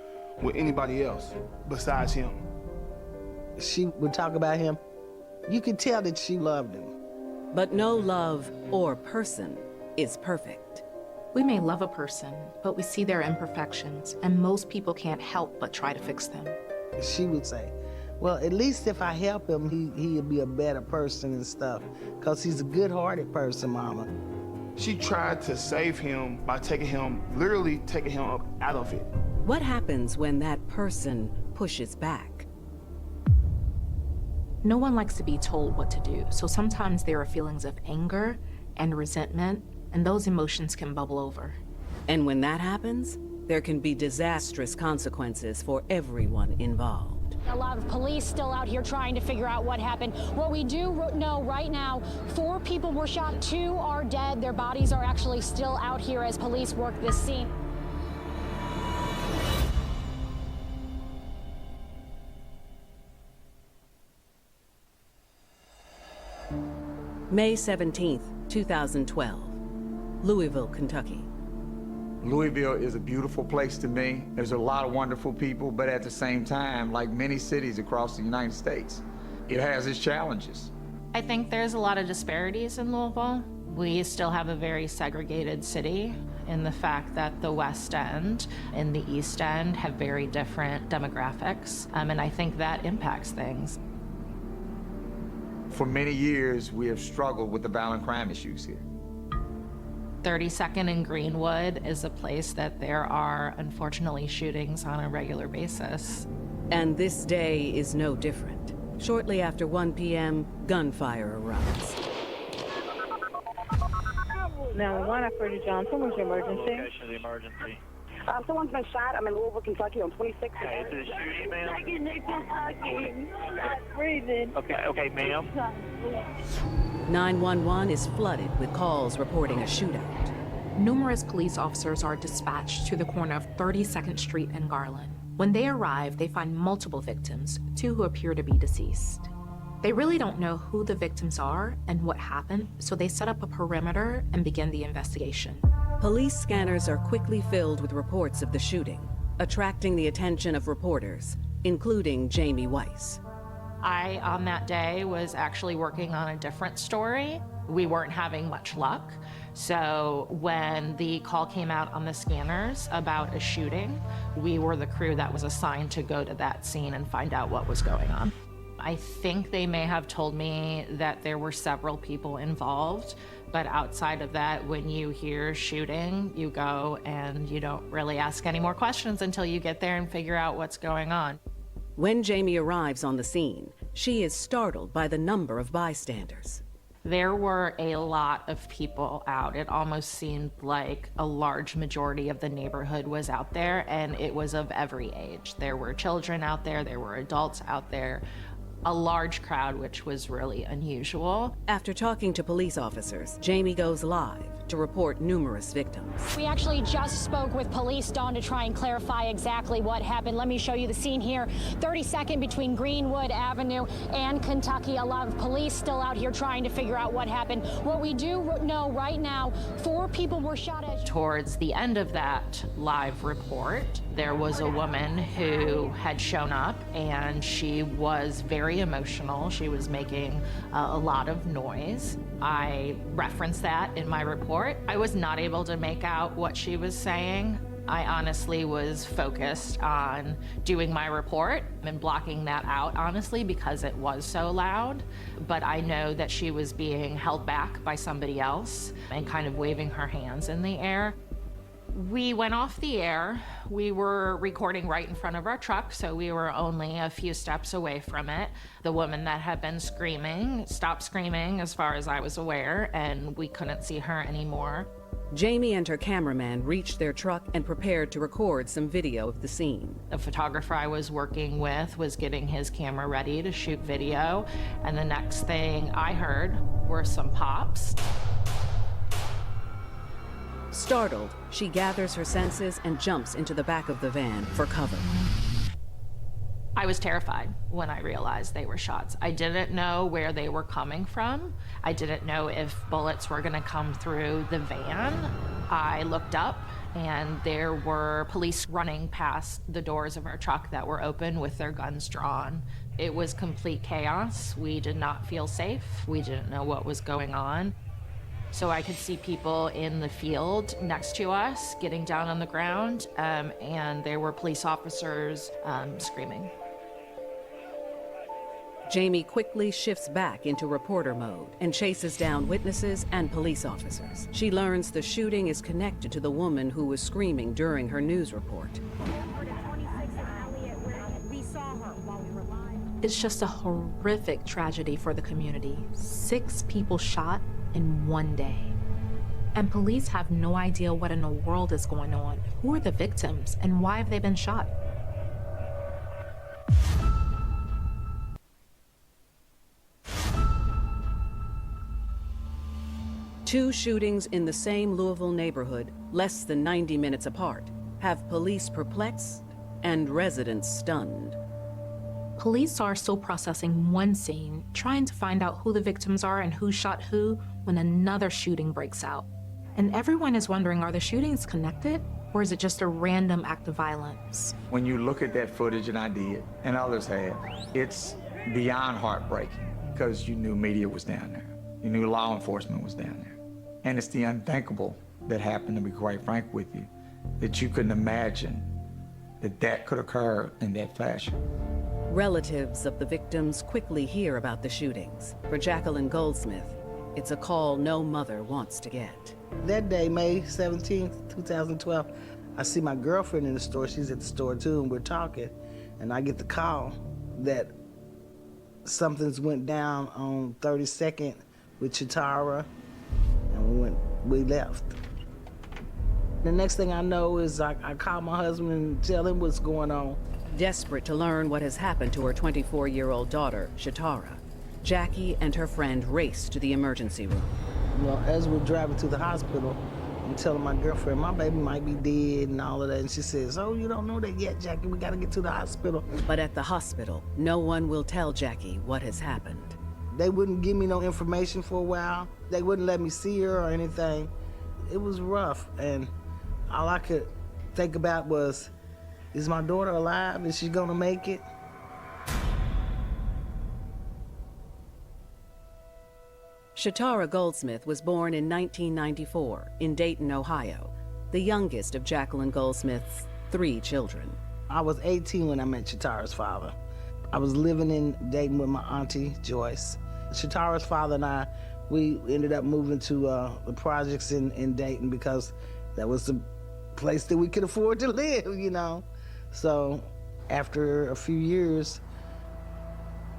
with anybody else besides him. She would talk about him. You could tell that she loved him. But no love or person is perfect. We may love a person, but we see their imperfections, and most people can't help but try to fix them. She would say, well, at least if I help him, he'll be a better person and stuff, because he's a good-hearted person, Mama. She tried to save him by literally taking him up out of it. What happens when that person pushes back? No one likes to be told what to do, so sometimes there are feelings of anger and resentment, and those emotions can bubble over. And when that happens, there can be disastrous consequences for everyone involved. A lot of police still out here trying to figure out what happened. What we do know right now, 4 people were shot, 2 are dead. Their bodies are actually still out here as police work this scene. May 17th, 2012, Louisville, Kentucky. Louisville is a beautiful place to me. There's a lot of wonderful people, but at the same time, like many cities across the United States, it has its challenges. I think there's a lot of disparities in Louisville. We still have a very segregated city in the fact that the West End and the East End have very different demographics, and I think that impacts things. For many years, we have struggled with the violent crime issues here. 32nd and Greenwood is a place that there are, unfortunately, shootings on a regular basis. And this day is no different. Shortly after 1 p.m., gunfire erupts. 911, I've heard you, Johnson. What's your emergency? Location of the emergency. Someone's been shot. I'm in Louisville, Kentucky on 26th. Okay, is it a shooting, ma'am? Not breathing. Okay, ma'am. 911 is flooded with calls reporting a shootout. Numerous police officers are dispatched to the corner of 32nd Street and Garland. When they arrive, they find multiple victims, 2 who appear to be deceased. They really don't know who the victims are and what happened, so they set up a perimeter and begin the investigation. Police scanners are quickly filled with reports of the shooting, attracting the attention of reporters, including Jamie Weiss. I, on that day, was actually working on a different story. We weren't having much luck. So when the call came out on the scanners about a shooting, we were the crew that was assigned to go to that scene and find out what was going on. I think they may have told me that there were several people involved, but outside of that, when you hear shooting, you go and you don't really ask any more questions until you get there and figure out what's going on. When Jamie arrives on the scene, she is startled by the number of bystanders. There were a lot of people out. It almost seemed like a large majority of the neighborhood was out there, and it was of every age. There were children out there, there were adults out there, a large crowd, which was really unusual. After talking to police officers, Jamie goes live to report numerous victims. We actually just spoke with police, Dawn, to try and clarify exactly what happened. Let me show you the scene here. 32nd between Greenwood Avenue and Kentucky. A lot of police still out here trying to figure out what happened. What we do know right now, 4 people were shot at. Towards the end of that live report, there was a woman who had shown up, and she was very emotional. She was making a lot of noise. I referenced that in my report. I was not able to make out what she was saying. I honestly was focused on doing my report and blocking that out, honestly, because it was so loud. But I know that she was being held back by somebody else and kind of waving her hands in the air. We went off the air. We were recording right in front of our truck, so we were only a few steps away from it. The woman that had been screaming stopped screaming, as far as I was aware, and we couldn't see her anymore. Jamie and her cameraman reached their truck and prepared to record some video of the scene. The photographer I was working with was getting his camera ready to shoot video, and the next thing I heard were some pops. Startled, she gathers her senses and jumps into the back of the van for cover. I was terrified when I realized they were shots. I didn't know where they were coming from. I didn't know if bullets were gonna come through the van. I looked up and there were police running past the doors of our truck that were open with their guns drawn. It was complete chaos. We did not feel safe. We didn't know what was going on. So I could see people in the field next to us getting down on the ground, and there were police officers screaming. Jamie quickly shifts back into reporter mode and chases down witnesses and police officers. She learns the shooting is connected to the woman who was screaming during her news report. It's just a horrific tragedy for the community. 6 people shot in one day. And police have no idea what in the world is going on. Who are the victims and why have they been shot? Two shootings in the same Louisville neighborhood, less than 90 minutes apart, have police perplexed and residents stunned. Police are still processing one scene, trying to find out who the victims are and who shot who when another shooting breaks out. And everyone is wondering, are the shootings connected or is it just a random act of violence? When you look at that footage, and I did, and others have, it's beyond heartbreaking because you knew media was down there. You knew law enforcement was down there. And it's the unthinkable that happened, to be quite frank with you, that you couldn't imagine that that could occur in that fashion. Relatives of the victims quickly hear about the shootings. For Jacqueline Goldsmith, it's a call no mother wants to get. That day, May 17th, 2012, I see my girlfriend in the store. She's at the store too, and we're talking. And I get the call that something's went down on 32nd with Chitara, and we left. The next thing I know is I call my husband and tell him what's going on. Desperate to learn what has happened to her 24-year-old daughter, Chitara, Jackie and her friend race to the emergency room. Well, as we're driving to the hospital, I'm telling my girlfriend, my baby might be dead and all of that. And she says, oh, you don't know that yet, Jackie. We got to get to the hospital. But at the hospital, no one will tell Jackie what has happened. They wouldn't give me no information for a while. They wouldn't let me see her or anything. It was rough. And all I could think about was, is my daughter alive? Is she going to make it? Chitara Goldsmith was born in 1994 in Dayton, Ohio, the youngest of Jacqueline Goldsmith's 3 children. I was 18 when I met Chitara's father. I was living in Dayton with my auntie, Joyce. Chitara's father and I, we ended up moving to the projects in Dayton because that was the place that we could afford to live, you know. So after a few years,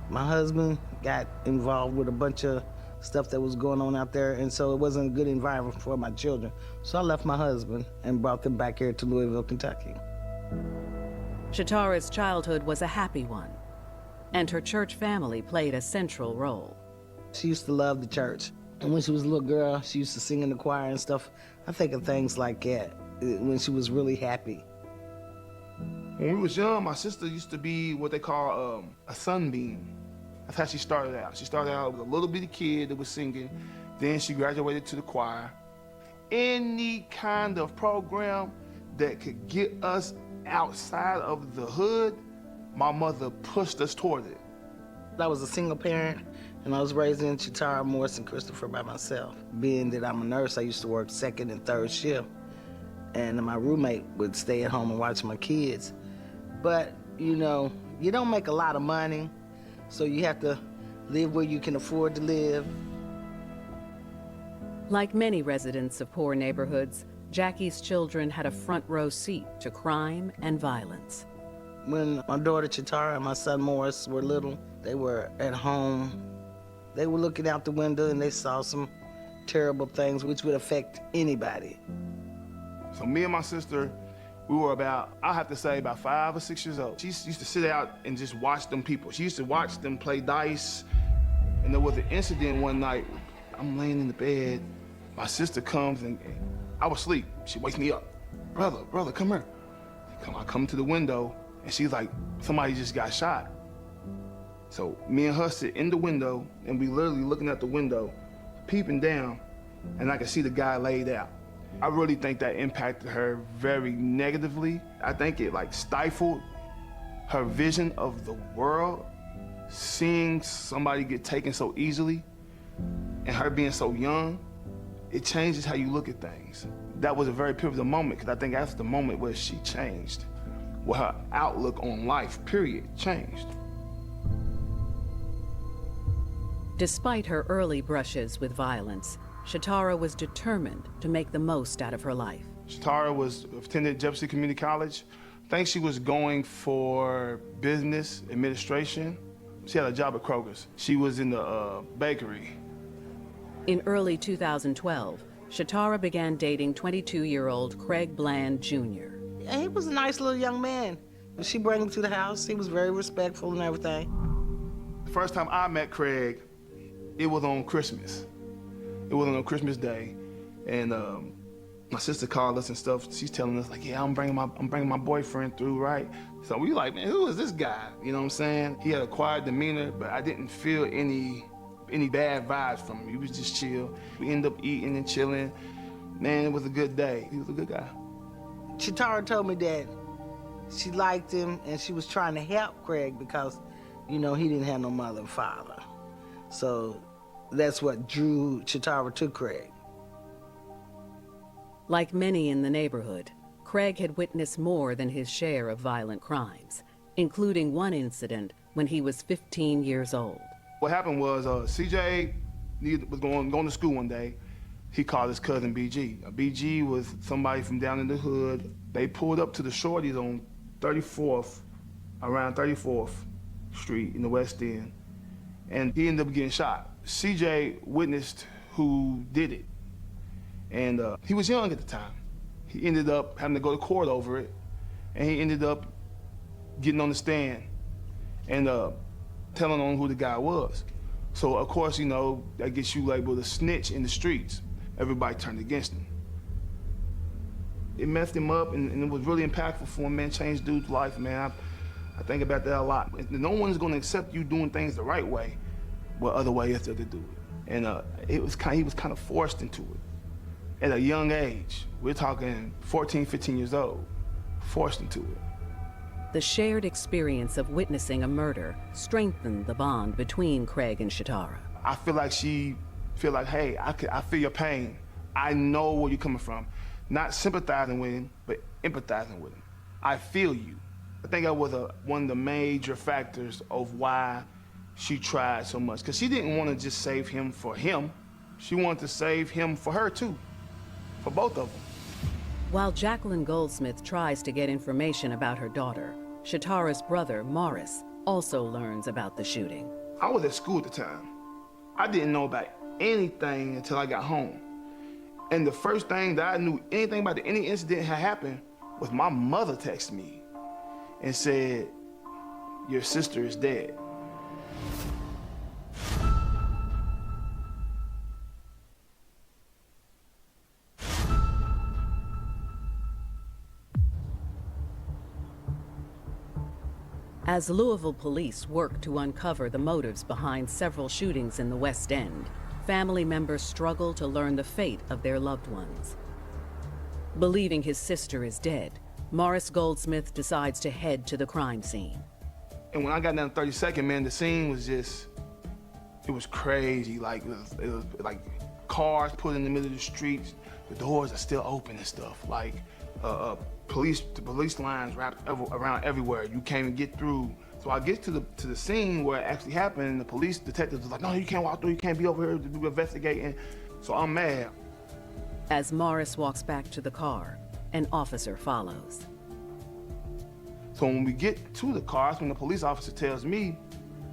my husband got involved with a bunch of stuff that was going on out there, and so it wasn't a good environment for my children. So I left my husband and brought them back here to Louisville, Kentucky. Chitara's childhood was a happy one, and her church family played a central role. She used to love the church. And when she was a little girl, she used to sing in the choir and stuff. I think of things like that, when she was really happy. When we was young, my sister used to be what they call a sunbeam. That's how she started out. She started out with a little bitty kid that was singing. Then she graduated to the choir. Any kind of program that could get us outside of the hood, my mother pushed us toward it. I was a single parent, and I was raising Chitara, Morris, and Christopher by myself. Being that I'm a nurse, I used to work 2nd and 3rd shift, and my roommate would stay at home and watch my kids. But, you know, you don't make a lot of money, so you have to live where you can afford to live. Like many residents of poor neighborhoods, Jackie's children had a front row seat to crime and violence. When my daughter Chitara and my son Morris were little, they were at home. They were looking out the window and they saw some terrible things which would affect anybody. So me and my sister, we were about, I have to say, about 5 or 6 years old. She used to sit out and just watch them people. She used to watch them play dice. And there was an incident one night. I'm laying in the bed. My sister comes and I was asleep. She wakes me up. Brother, come here. I come to the window, and she's like, somebody just got shot. So me and her sit in the window, and we literally looking at the window, peeping down, and I can see the guy laid out. I really think that impacted her very negatively. I think it like stifled her vision of the world, seeing somebody get taken so easily, and her being so young, it changes how you look at things. That was a very pivotal moment, because I think that's the moment where she changed, where her outlook on life, period, changed. Despite her early brushes with violence, Shatara was determined to make the most out of her life. Shatara attended Jefferson Community College. I think she was going for business administration. She had a job at Kroger's. She was in the bakery. In early 2012, Shatara began dating 22-year-old Craig Bland Jr. And he was a nice little young man. She brought him to the house. He was very respectful and everything. The first time I met Craig, it was on Christmas. It was on a Christmas day, and my sister called us and stuff. She's telling us like, yeah, I'm bringing my boyfriend through, right? So we like, man, who is this guy? You know what I'm saying? He had a quiet demeanor, but I didn't feel any bad vibes from him. He was just chill. We ended up eating and chilling. Man, it was a good day. He was a good guy. Shatara told me that she liked him and she was trying to help Craig because, you know, he didn't have no mother and father. So that's what drew Shatara to Craig. Like many in the neighborhood, Craig had witnessed more than his share of violent crimes, including one incident when he was 15 years old. What happened was CJ was going to school one day. He called his cousin BG. BG was somebody from down in the hood. They pulled up to the shorties on 34th, around 34th Street in the West End, and he ended up getting shot. CJ witnessed who did it, and he was young at the time. He ended up having to go to court over it, and he ended up getting on the stand and telling on who the guy was. So of course, you know, that gets you labeled a snitch in the streets. Everybody turned against him. It messed him up, and it was really impactful for him, man. Changed dude's life, man. I think about that a lot. No one's gonna accept you doing things the right way. What other way is there to do it? And he was kind of forced into it at a young age. We're talking 14, 15 years old, forced into it. The shared experience of witnessing a murder strengthened the bond between Craig and Shatara. I feel like she feel like, hey, I feel your pain. I know where you're coming from. Not sympathizing with him, but empathizing with him. I feel you. I think that was one of the major factors of why she tried so much, because she didn't want to just save him for him. She wanted to save him for her too, for both of them. While Jacqueline Goldsmith tries to get information about her daughter, Shatara's brother, Morris, also learns about the shooting. I was at school at the time. I didn't know about anything until I got home. And the first thing that I knew anything about any incident had happened was my mother texted me and said, your sister is dead. As Louisville police work to uncover the motives behind several shootings in the West End, family members struggle to learn the fate of their loved ones. Believing his sister is dead, Morris Goldsmith decides to head to the crime scene. And when I got down to 32nd, man, the scene was just, it was crazy. Like, it was like cars put in the middle of the streets, the doors are still open and stuff. Like, the police lines wrapped around everywhere. You can't even get through. So I get to the scene where it actually happened, and the police detectives was like, no, you can't walk through, you can't be over here to do investigating. So I'm mad. As Morris walks back to the car, an officer follows. So when we get to the car, that's when the police officer tells me,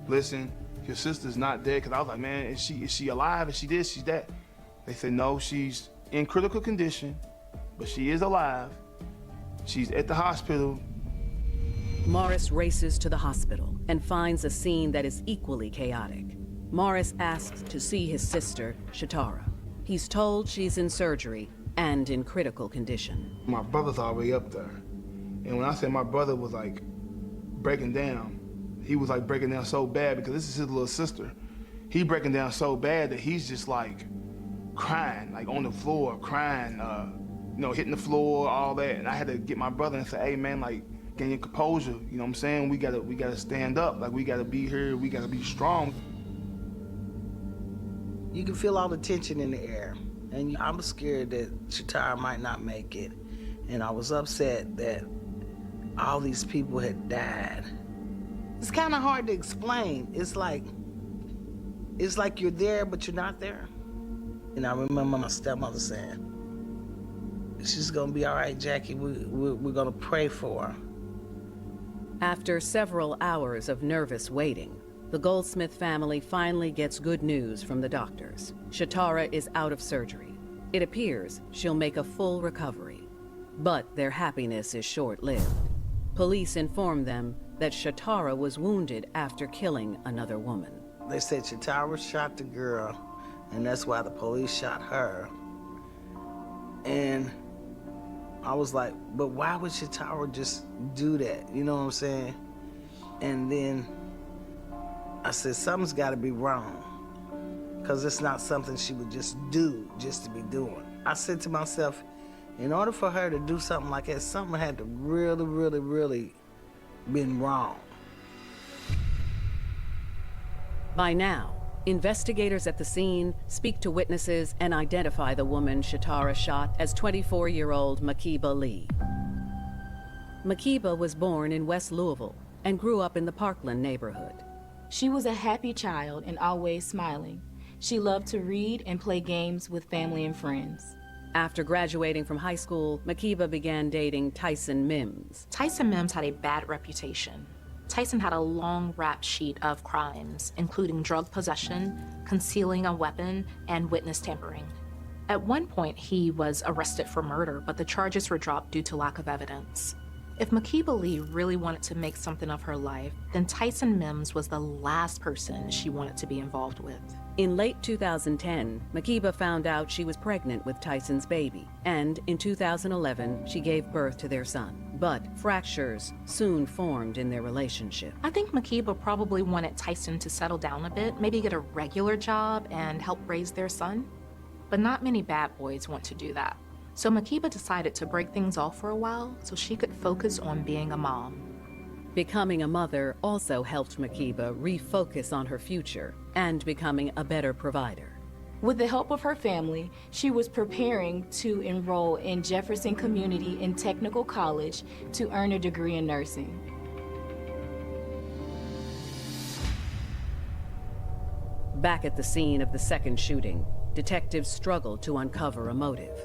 listen, your sister's not dead. Because I was like, man, is she alive? Is she this? She's that? They said, no, she's in critical condition, but she is alive. She's at the hospital. Morris races to the hospital and finds a scene that is equally chaotic. Morris asks to see his sister, Shatara. He's told she's in surgery, and in critical condition. My brother's already up there. And when I say my brother was like breaking down, he was like breaking down so bad because this is his little sister. He breaking down so bad that he's just like crying, like on the floor, crying, hitting the floor, all that. And I had to get my brother and say, hey man, like, gain your composure, you know what I'm saying? We gotta stand up, like we gotta be here, we gotta be strong. You can feel all the tension in the air. And I was scared that Shatara might not make it. And I was upset that all these people had died. It's kind of hard to explain. It's like you're there, but you're not there. And I remember my stepmother saying, she's gonna be all right, Jackie. We're gonna pray for her. After several hours of nervous waiting, the Goldsmith family finally gets good news from the doctors. Shatara is out of surgery. It appears she'll make a full recovery. But their happiness is short-lived. Police inform them that Shatara was wounded after killing another woman. They said Shatara shot the girl, and that's why the police shot her. And I was like, but why would Shatara just do that? You know what I'm saying? And then I said, something's got to be wrong, because it's not something she would just do just to be doing. I said to myself, in order for her to do something like that, something had to really, really, really been wrong. By now, investigators at the scene speak to witnesses and identify the woman Shatara shot as 24-year-old Makiba Lee. Makiba was born in West Louisville and grew up in the Parkland neighborhood. She was a happy child and always smiling. She loved to read and play games with family and friends. After graduating from high school, Makiba began dating Tyson Mims. Tyson Mims had a bad reputation. Tyson had a long rap sheet of crimes, including drug possession, concealing a weapon, and witness tampering. At one point, he was arrested for murder, but the charges were dropped due to lack of evidence. If Makiba Lee really wanted to make something of her life, then Tyson Mims was the last person she wanted to be involved with. In late 2010, Makiba found out she was pregnant with Tyson's baby, and in 2011, she gave birth to their son. But fractures soon formed in their relationship. I think Makiba probably wanted Tyson to settle down a bit, maybe get a regular job and help raise their son. But not many bad boys want to do that. So Makiba decided to break things off for a while so she could focus on being a mom. Becoming a mother also helped Makiba refocus on her future and becoming a better provider. With the help of her family, she was preparing to enroll in Jefferson Community and Technical College to earn a degree in nursing. Back at the scene of the second shooting, detectives struggled to uncover a motive.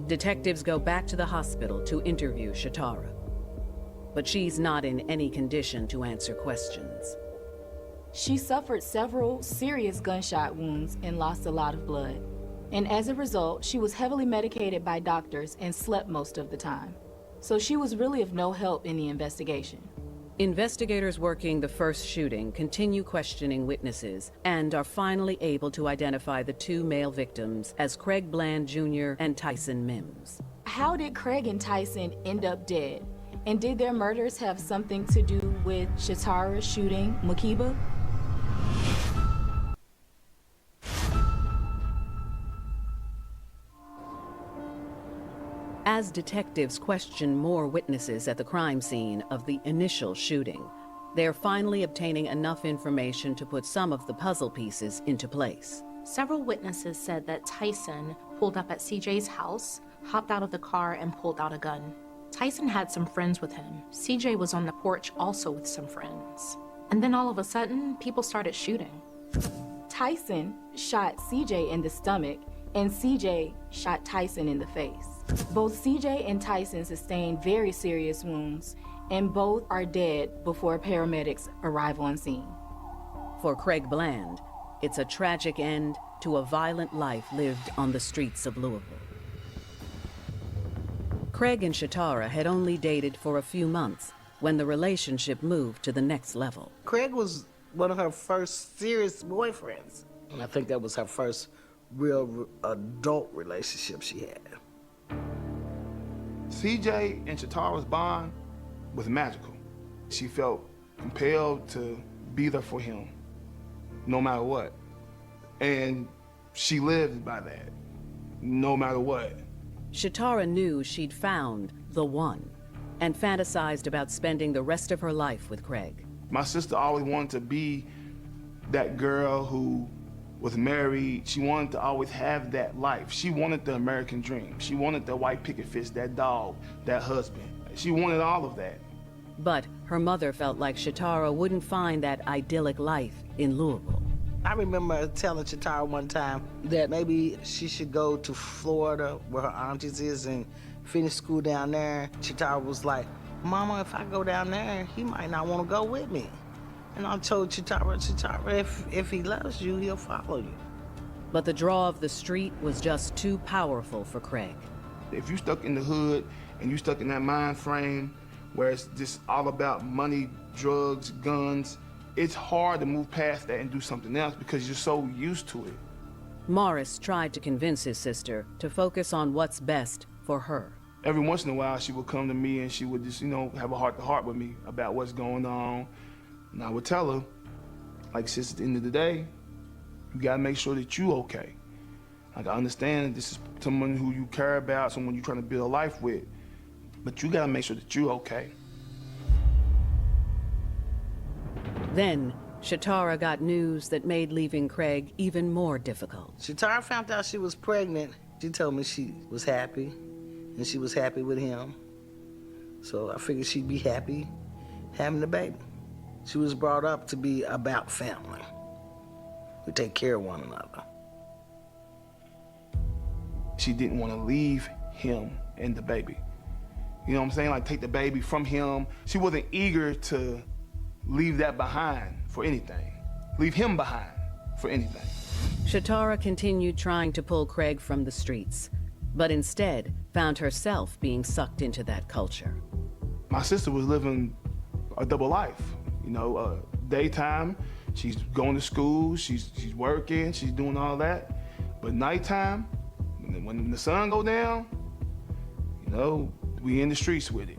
Detectives go back to the hospital to interview Shatara, but she's not in any condition to answer questions. She suffered several serious gunshot wounds and lost a lot of blood. And as a result, she was heavily medicated by doctors and slept most of the time. So she was really of no help in the investigation. Investigators working the first shooting continue questioning witnesses and are finally able to identify the two male victims as Craig Bland Jr. and Tyson Mims. How did Craig and Tyson end up dead? And did their murders have something to do with Shatara shooting Makiba? As detectives question more witnesses at the crime scene of the initial shooting, they're finally obtaining enough information to put some of the puzzle pieces into place. Several witnesses said that Tyson pulled up at CJ's house, hopped out of the car, and pulled out a gun. Tyson had some friends with him. CJ was on the porch also with some friends. And then all of a sudden, people started shooting. Tyson shot CJ in the stomach, and CJ shot Tyson in the face. Both CJ and Tyson sustained very serious wounds, and both are dead before paramedics arrive on scene. For Craig Bland, it's a tragic end to a violent life lived on the streets of Louisville. Craig and Shatara had only dated for a few months when the relationship moved to the next level. Craig was one of her first serious boyfriends. And I think that was her first real adult relationship she had. CJ and Shatara's bond was magical. She felt compelled to be there for him, no matter what. And she lived by that, no matter what. Shatara knew she'd found the one and fantasized about spending the rest of her life with Craig. My sister always wanted to be that girl who was married. She wanted to always have that life. She wanted the American dream. She wanted the white picket fence, that dog, that husband. She wanted all of that. But her mother felt like Shatara wouldn't find that idyllic life in Louisville. I remember telling Shatara one time that maybe she should go to Florida, where her aunties is, and finish school down there. Shatara was like, Mama, if I go down there, he might not want to go with me. And I told Shatara, if he loves you, he'll follow you. But the draw of the street was just too powerful for Craig. If you stuck in the hood and you stuck in that mind frame where it's just all about money, drugs, guns, it's hard to move past that and do something else because you're so used to it. Morris tried to convince his sister to focus on what's best for her. Every once in a while, she would come to me and she would just, have a heart-to-heart with me about what's going on. And I would tell her, like, sis, at the end of the day, you gotta make sure that you okay. Like, I understand that this is someone who you care about, someone you're trying to build a life with, but you gotta make sure that you're okay. Then, Shatara got news that made leaving Craig even more difficult. Shatara found out she was pregnant. She told me she was happy, and she was happy with him. So I figured she'd be happy having the baby. She was brought up to be about family. We take care of one another. She didn't want to leave him and the baby. You know what I'm saying? Like, take the baby from him. She wasn't eager to leave that behind for anything. Leave him behind for anything. Shatara continued trying to pull Craig from the streets, but instead found herself being sucked into that culture. My sister was living a double life. Daytime, she's going to school, she's working, she's doing all that. But nighttime, when the sun go down, we in the streets with it.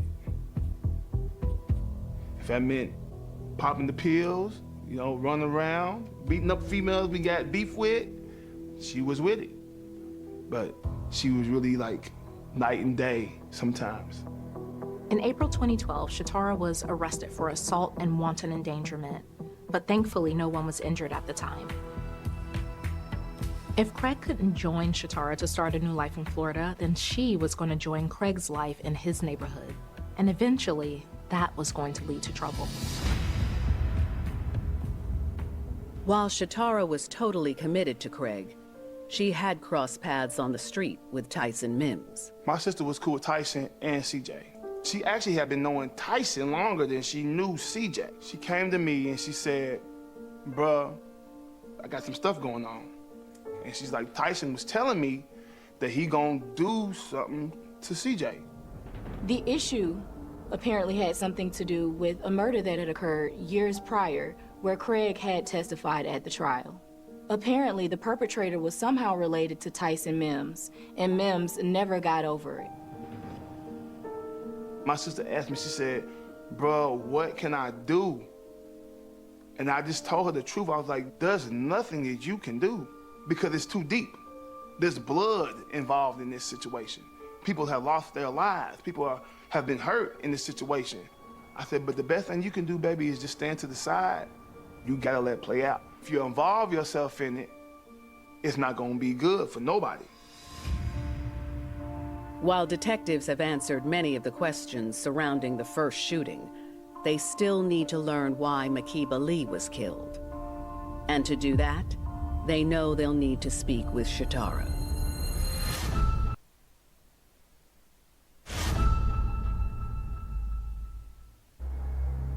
If that meant popping the pills, running around, beating up females we got beef with, she was with it. But she was really like night and day sometimes. In April 2012, Shatara was arrested for assault and wanton endangerment, but thankfully no one was injured at the time. If Craig couldn't join Shatara to start a new life in Florida, then she was going to join Craig's life in his neighborhood. And eventually, that was going to lead to trouble. While Shatara was totally committed to Craig, she had crossed paths on the street with Tyson Mims. My sister was cool with Tyson and CJ. She actually had been knowing Tyson longer than she knew CJ. She came to me and she said, bruh, I got some stuff going on. And she's like, Tyson was telling me that he gonna do something to CJ. The issue apparently had something to do with a murder that had occurred years prior, where Craig had testified at the trial. Apparently, the perpetrator was somehow related to Tyson Mims, and Mims never got over it. My sister asked me, she said, bro, what can I do? And I just told her the truth. I was like, there's nothing that you can do because it's too deep. There's blood involved in this situation. People have lost their lives. People have been hurt in this situation. I said, but the best thing you can do, baby, is just stand to the side. You gotta let it play out. If you involve yourself in it, it's not gonna be good for nobody. While detectives have answered many of the questions surrounding the first shooting, they still need to learn why Makiba Lee was killed. And to do that, they know they'll need to speak with Shatara.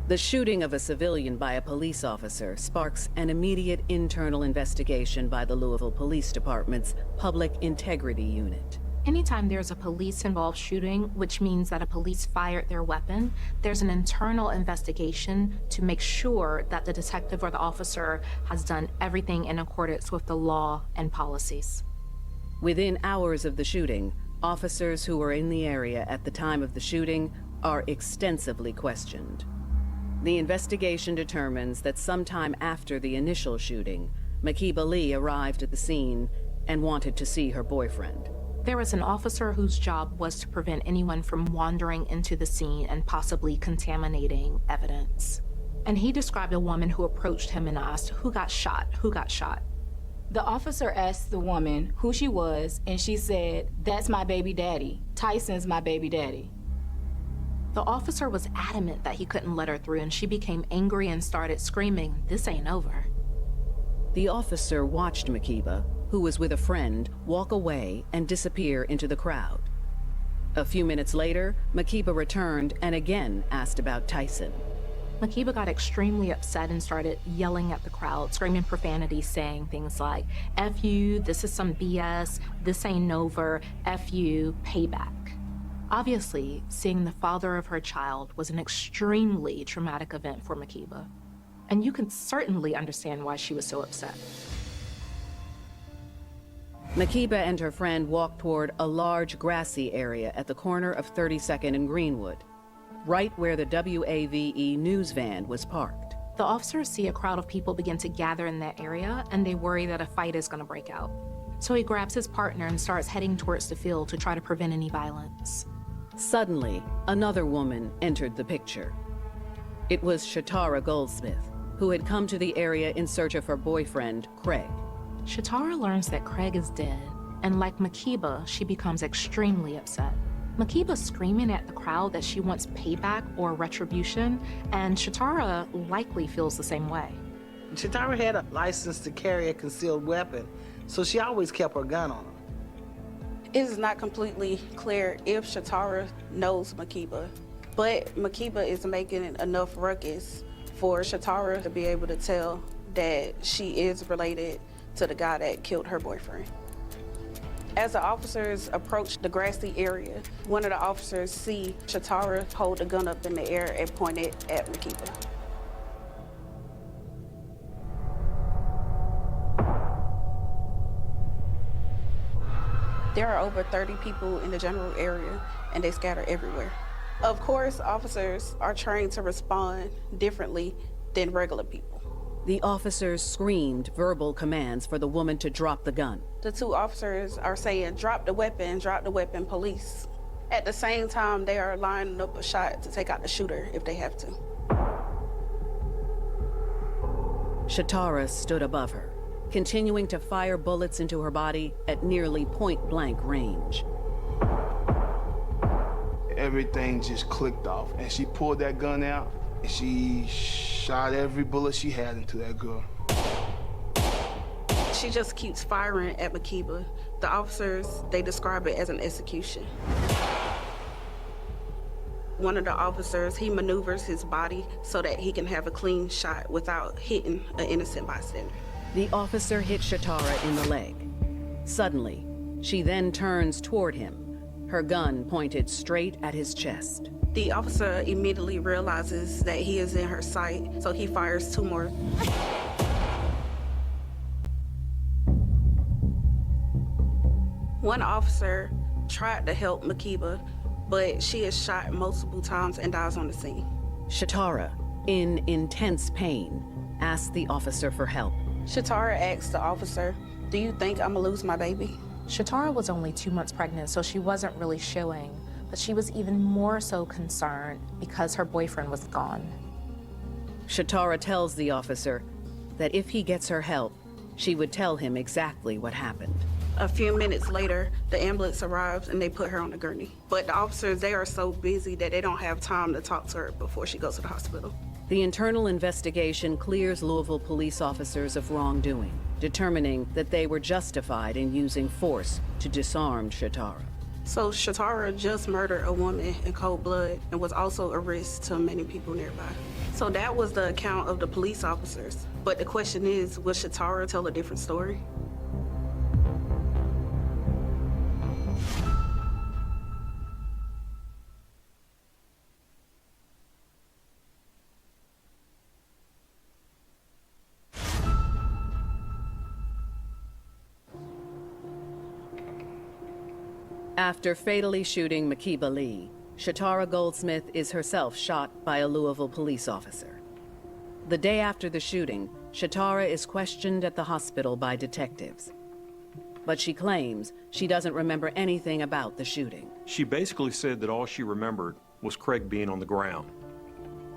The shooting of a civilian by a police officer sparks an immediate internal investigation by the Louisville Police Department's Public Integrity Unit. Anytime there's a police-involved shooting, which means that a police fired their weapon, there's an internal investigation to make sure that the detective or the officer has done everything in accordance with the law and policies. Within hours of the shooting, officers who were in the area at the time of the shooting are extensively questioned. The investigation determines that sometime after the initial shooting, Makiba Lee arrived at the scene and wanted to see her boyfriend. There was an officer whose job was to prevent anyone from wandering into the scene and possibly contaminating evidence. And he described a woman who approached him and asked, "Who got shot? Who got shot?" The officer asked the woman who she was, and she said, "That's my baby daddy. Tyson's my baby daddy." The officer was adamant that he couldn't let her through, and she became angry and started screaming, "This ain't over." The officer watched Makiba, who was with a friend, walk away and disappear into the crowd. A few minutes later, Makiba returned and again asked about Tyson. Makiba got extremely upset and started yelling at the crowd, screaming profanities, saying things like, "F you, this is some BS, this ain't over, F you, payback." Obviously, seeing the father of her child was an extremely traumatic event for Makiba, and you can certainly understand why she was so upset. Makiba and her friend walked toward a large grassy area at the corner of 32nd and Greenwood, right where the WAVE news van was parked. The officers see a crowd of people begin to gather in that area, and they worry that a fight is going to break out. So he grabs his partner and starts heading towards the field to try to prevent any violence. Suddenly, another woman entered the picture. It was Shatara Goldsmith, who had come to the area in search of her boyfriend, Craig. Shatara learns that Craig is dead, and like Makiba, she becomes extremely upset. Makiba's screaming at the crowd that she wants payback or retribution, and Shatara likely feels the same way. Shatara had a license to carry a concealed weapon, so she always kept her gun on her. It is not completely clear if Shatara knows Makiba, but Makiba is making enough ruckus for Shatara to be able to tell that she is related to the guy that killed her boyfriend. As the officers approach the grassy area, one of the officers see Shatara hold a gun up in the air and point it at Makiba. There are over 30 people in the general area, and they scatter everywhere. Of course, officers are trained to respond differently than regular people. The officers screamed verbal commands for the woman to drop the gun. The two officers are saying, drop the weapon, police." At the same time, they are lining up a shot to take out the shooter if they have to. Shatara stood above her, continuing to fire bullets into her body at nearly point-blank range. Everything just clicked off, and she pulled that gun out, and she shot every bullet she had into that girl. She just keeps firing at Makiba. The officers, they describe it as an execution. One of the officers, he maneuvers his body so that he can have a clean shot without hitting an innocent bystander. The officer hit Shatara in the leg. Suddenly, she then turns toward him, her gun pointed straight at his chest. The officer immediately realizes that he is in her sight, so he fires 2 more. One officer tried to help Makiba, but she is shot multiple times and dies on the scene. Shatara, in intense pain, asked the officer for help. Shatara asked the officer, "Do you think I'm gonna lose my baby?" Shatara was only 2 months pregnant, so she wasn't really showing, but she was even more so concerned because her boyfriend was gone. Shatara tells the officer that if he gets her help, she would tell him exactly what happened. A few minutes later, the ambulance arrives and they put her on a gurney. But the officers, they are so busy that they don't have time to talk to her before she goes to the hospital. The internal investigation clears Louisville police officers of wrongdoing, determining that they were justified in using force to disarm Shatara. So Shatara just murdered a woman in cold blood and was also a risk to many people nearby. So that was the account of the police officers. But the question is, will Shatara tell a different story? After fatally shooting Makiba Lee, Shatara Goldsmith is herself shot by a Louisville police officer. The day after the shooting, Shatara is questioned at the hospital by detectives. But she claims she doesn't remember anything about the shooting. She basically said that all she remembered was Craig being on the ground.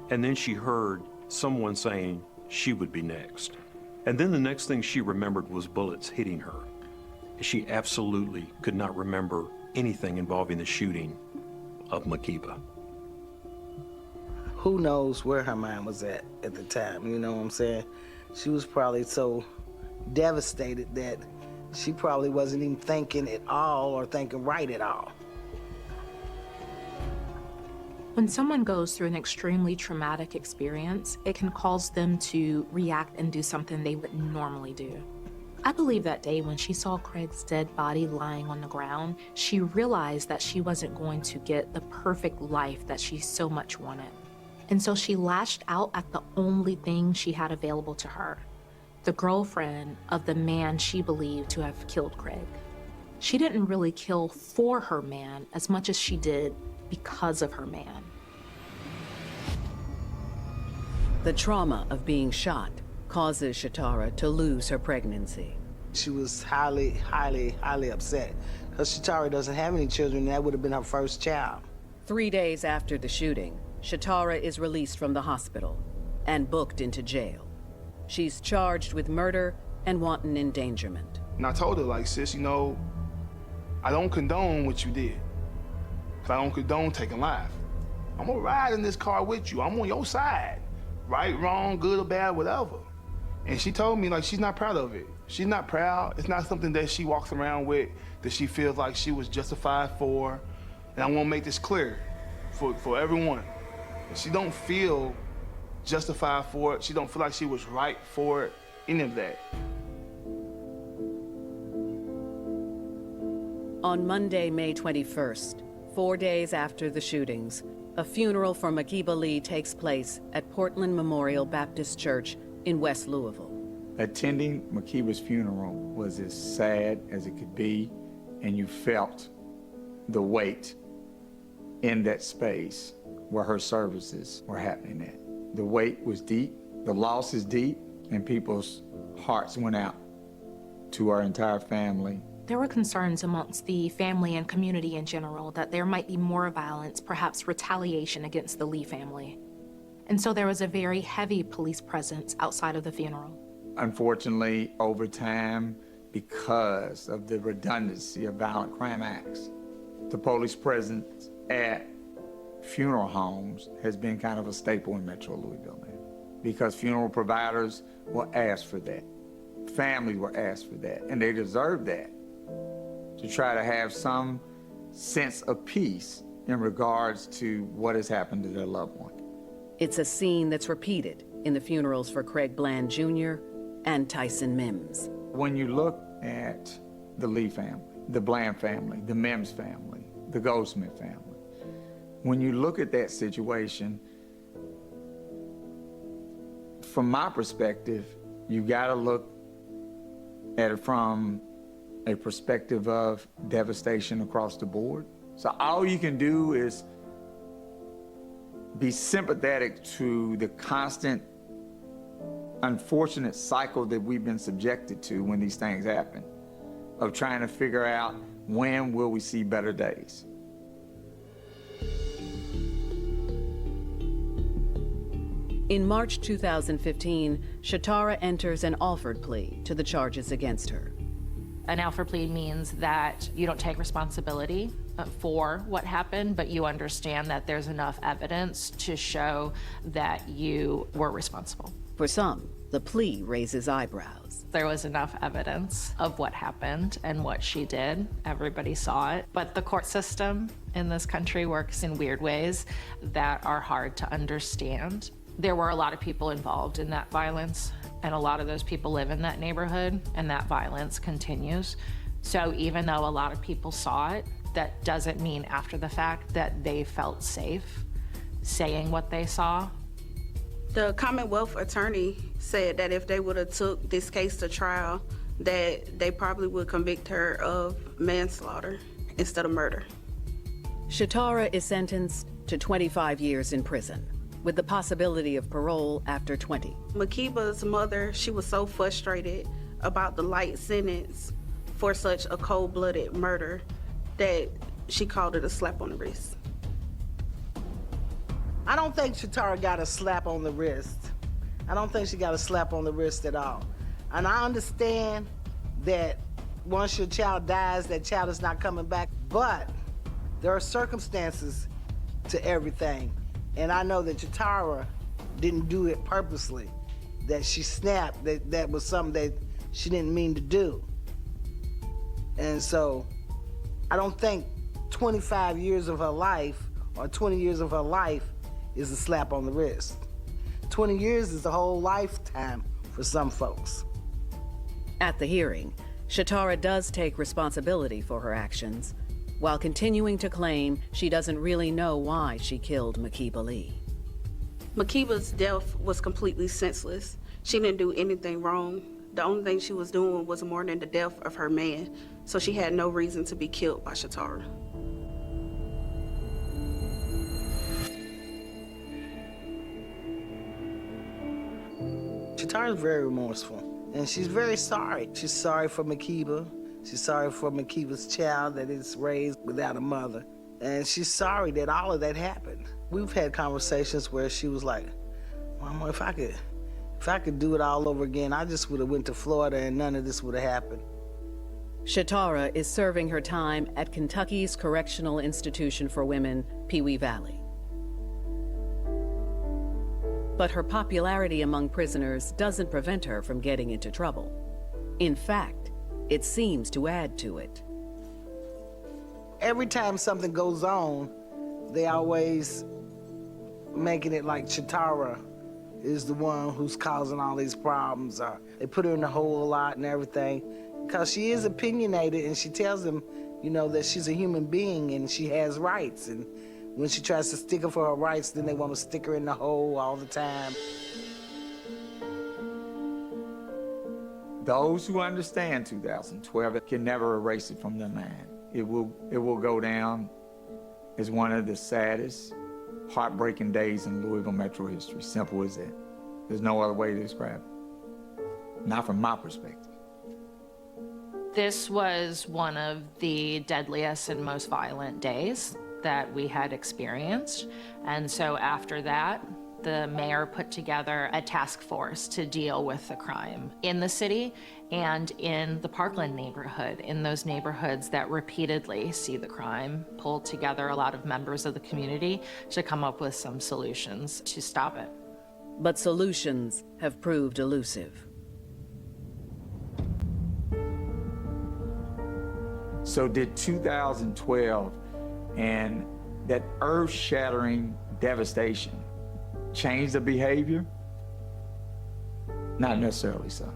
And then she heard someone saying she would be next. And then the next thing she remembered was bullets hitting her. She absolutely could not remember anything involving the shooting of Makiba. Who knows where her mind was at the time, you know what I'm saying? She was probably so devastated that she probably wasn't even thinking at all or thinking right at all. When someone goes through an extremely traumatic experience, it can cause them to react and do something they wouldn't normally do. I believe that day when she saw Craig's dead body lying on the ground, she realized that she wasn't going to get the perfect life that she so much wanted. And so she lashed out at the only thing she had available to her, the girlfriend of the man she believed to have killed Craig. She didn't really kill for her man as much as she did because of her man. The trauma of being shot causes Shatara to lose her pregnancy. She was highly, highly, highly upset because Shatara doesn't have any children, and that would have been her first child. 3 days after the shooting, Shatara is released from the hospital and booked into jail. She's charged with murder and wanton endangerment. And I told her, like, sis, you know, I don't condone what you did. I don't condone taking life. I'm gonna ride in this car with you. I'm on your side. Right, wrong, good or bad, whatever. And she told me, like, she's not proud of it. She's not proud. It's not something that she walks around with that she feels like she was justified for. And I want to make this clear for everyone. She don't feel justified for it. She don't feel like she was right for it, any of that. On Monday, May 21st, 4 days after the shootings, a funeral for Makiba Lee takes place at Portland Memorial Baptist Church in West Louisville. Attending Makiba's funeral was as sad as it could be, and you felt the weight in that space where her services were happening at. The weight was deep, the loss is deep, and people's hearts went out to our entire family. There were concerns amongst the family and community in general that there might be more violence, perhaps retaliation against the Lee family. And so there was a very heavy police presence outside of the funeral. Unfortunately, over time, because of the redundancy of violent crime acts, the police presence at funeral homes has been kind of a staple in Metro Louisville now, because funeral providers were asked for that. Families were asked for that, and they deserve that, to try to have some sense of peace in regards to what has happened to their loved one. It's a scene that's repeated in the funerals for Craig Bland Jr. and Tyson Mims. When you look at the Lee family, the Bland family, the Mims family, the Goldsmith family, when you look at that situation, from my perspective, you gotta look at it from a perspective of devastation across the board. So all you can do is be sympathetic to the constant unfortunate cycle that we've been subjected to when these things happen, of trying to figure out when will we see better days. In March 2015, Shatara enters an Alford plea to the charges against her. An Alford plea means that you don't take responsibility for what happened, but you understand that there's enough evidence to show that you were responsible. For some, the plea raises eyebrows. There was enough evidence of what happened and what she did. Everybody saw it. But the court system in this country works in weird ways that are hard to understand. There were a lot of people involved in that violence, and a lot of those people live in that neighborhood, and that violence continues. So even though a lot of people saw it, that doesn't mean after the fact that they felt safe saying what they saw. The Commonwealth attorney said that if they would have took this case to trial, that they probably would convict her of manslaughter. instead of murder. Shatara is sentenced to 25 years in prison, with the possibility of parole after 20. Makiba's mother, she was so frustrated about the light sentence for such a cold-blooded murder that she called it a slap on the wrist. I don't think Shatara got a slap on the wrist. I don't think she got a slap on the wrist at all. And I understand that once your child dies, that child is not coming back, but there are circumstances to everything. And I know that Shatara didn't do it purposely, that she snapped, that was something that she didn't mean to do. And so I don't think 25 years of her life or 20 years of her life is a slap on the wrist. 20 years is a whole lifetime for some folks. At the hearing, Shatara does take responsibility for her actions, while continuing to claim she doesn't really know why she killed Makiba Lee. Makiba's death was completely senseless. She didn't do anything wrong. The only thing she was doing was mourning the death of her man, so she had no reason to be killed by Shatara. Shatara's very remorseful, and she's very sorry. She's sorry for Makiba. She's sorry for Makiba's child that is raised without a mother. And she's sorry that all of that happened. We've had conversations where she was like, Mama, if I could do it all over again, I just would have went to Florida and none of this would have happened. Shatara is serving her time at Kentucky's Correctional Institution for Women, Pewee Valley. But her popularity among prisoners doesn't prevent her from getting into trouble. In fact, it seems to add to it. Every time something goes on, they always making it like Shatara is the one who's causing all these problems. They put her in the hole a lot and everything, because she is opinionated and she tells them, you know, that she's a human being and she has rights. And when she tries to stick up for her rights, then they want to stick her in the hole all the time. Those who understand 2012 can never erase it from their mind. It will go down as one of the saddest, heartbreaking days in Louisville Metro history. Simple as that. There's no other way to describe it. Not from my perspective. This was one of the deadliest and most violent days that we had experienced. And so after that, the mayor put together a task force to deal with the crime in the city and in the Parkland neighborhood, in those neighborhoods that repeatedly see the crime, pulled together a lot of members of the community to come up with some solutions to stop it. But solutions have proved elusive. So did 2012 and that earth-shattering devastation change the behavior? Not necessarily so.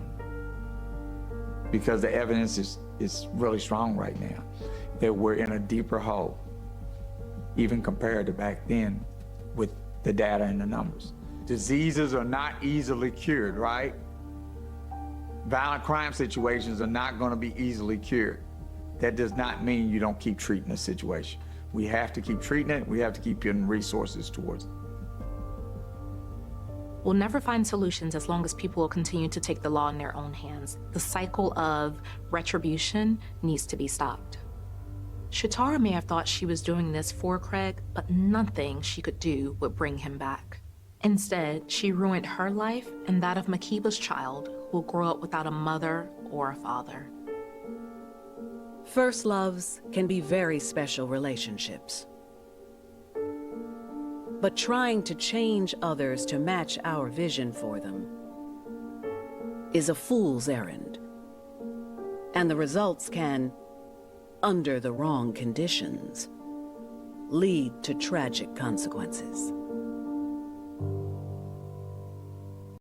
Because the evidence is really strong right now that we're in a deeper hole, even compared to back then with the data and the numbers. Diseases are not easily cured, right? Violent crime situations are not going to be easily cured. That does not mean you don't keep treating the situation. We have to keep treating it. We have to keep putting resources towards it. We'll never find solutions as long as people will continue to take the law in their own hands. The cycle of retribution needs to be stopped. Shatara may have thought she was doing this for Craig, but nothing she could do would bring him back. Instead, she ruined her life and that of Makiba's child, who will grow up without a mother or a father. First loves can be very special relationships. But trying to change others to match our vision for them is a fool's errand. And the results can, under the wrong conditions, lead to tragic consequences.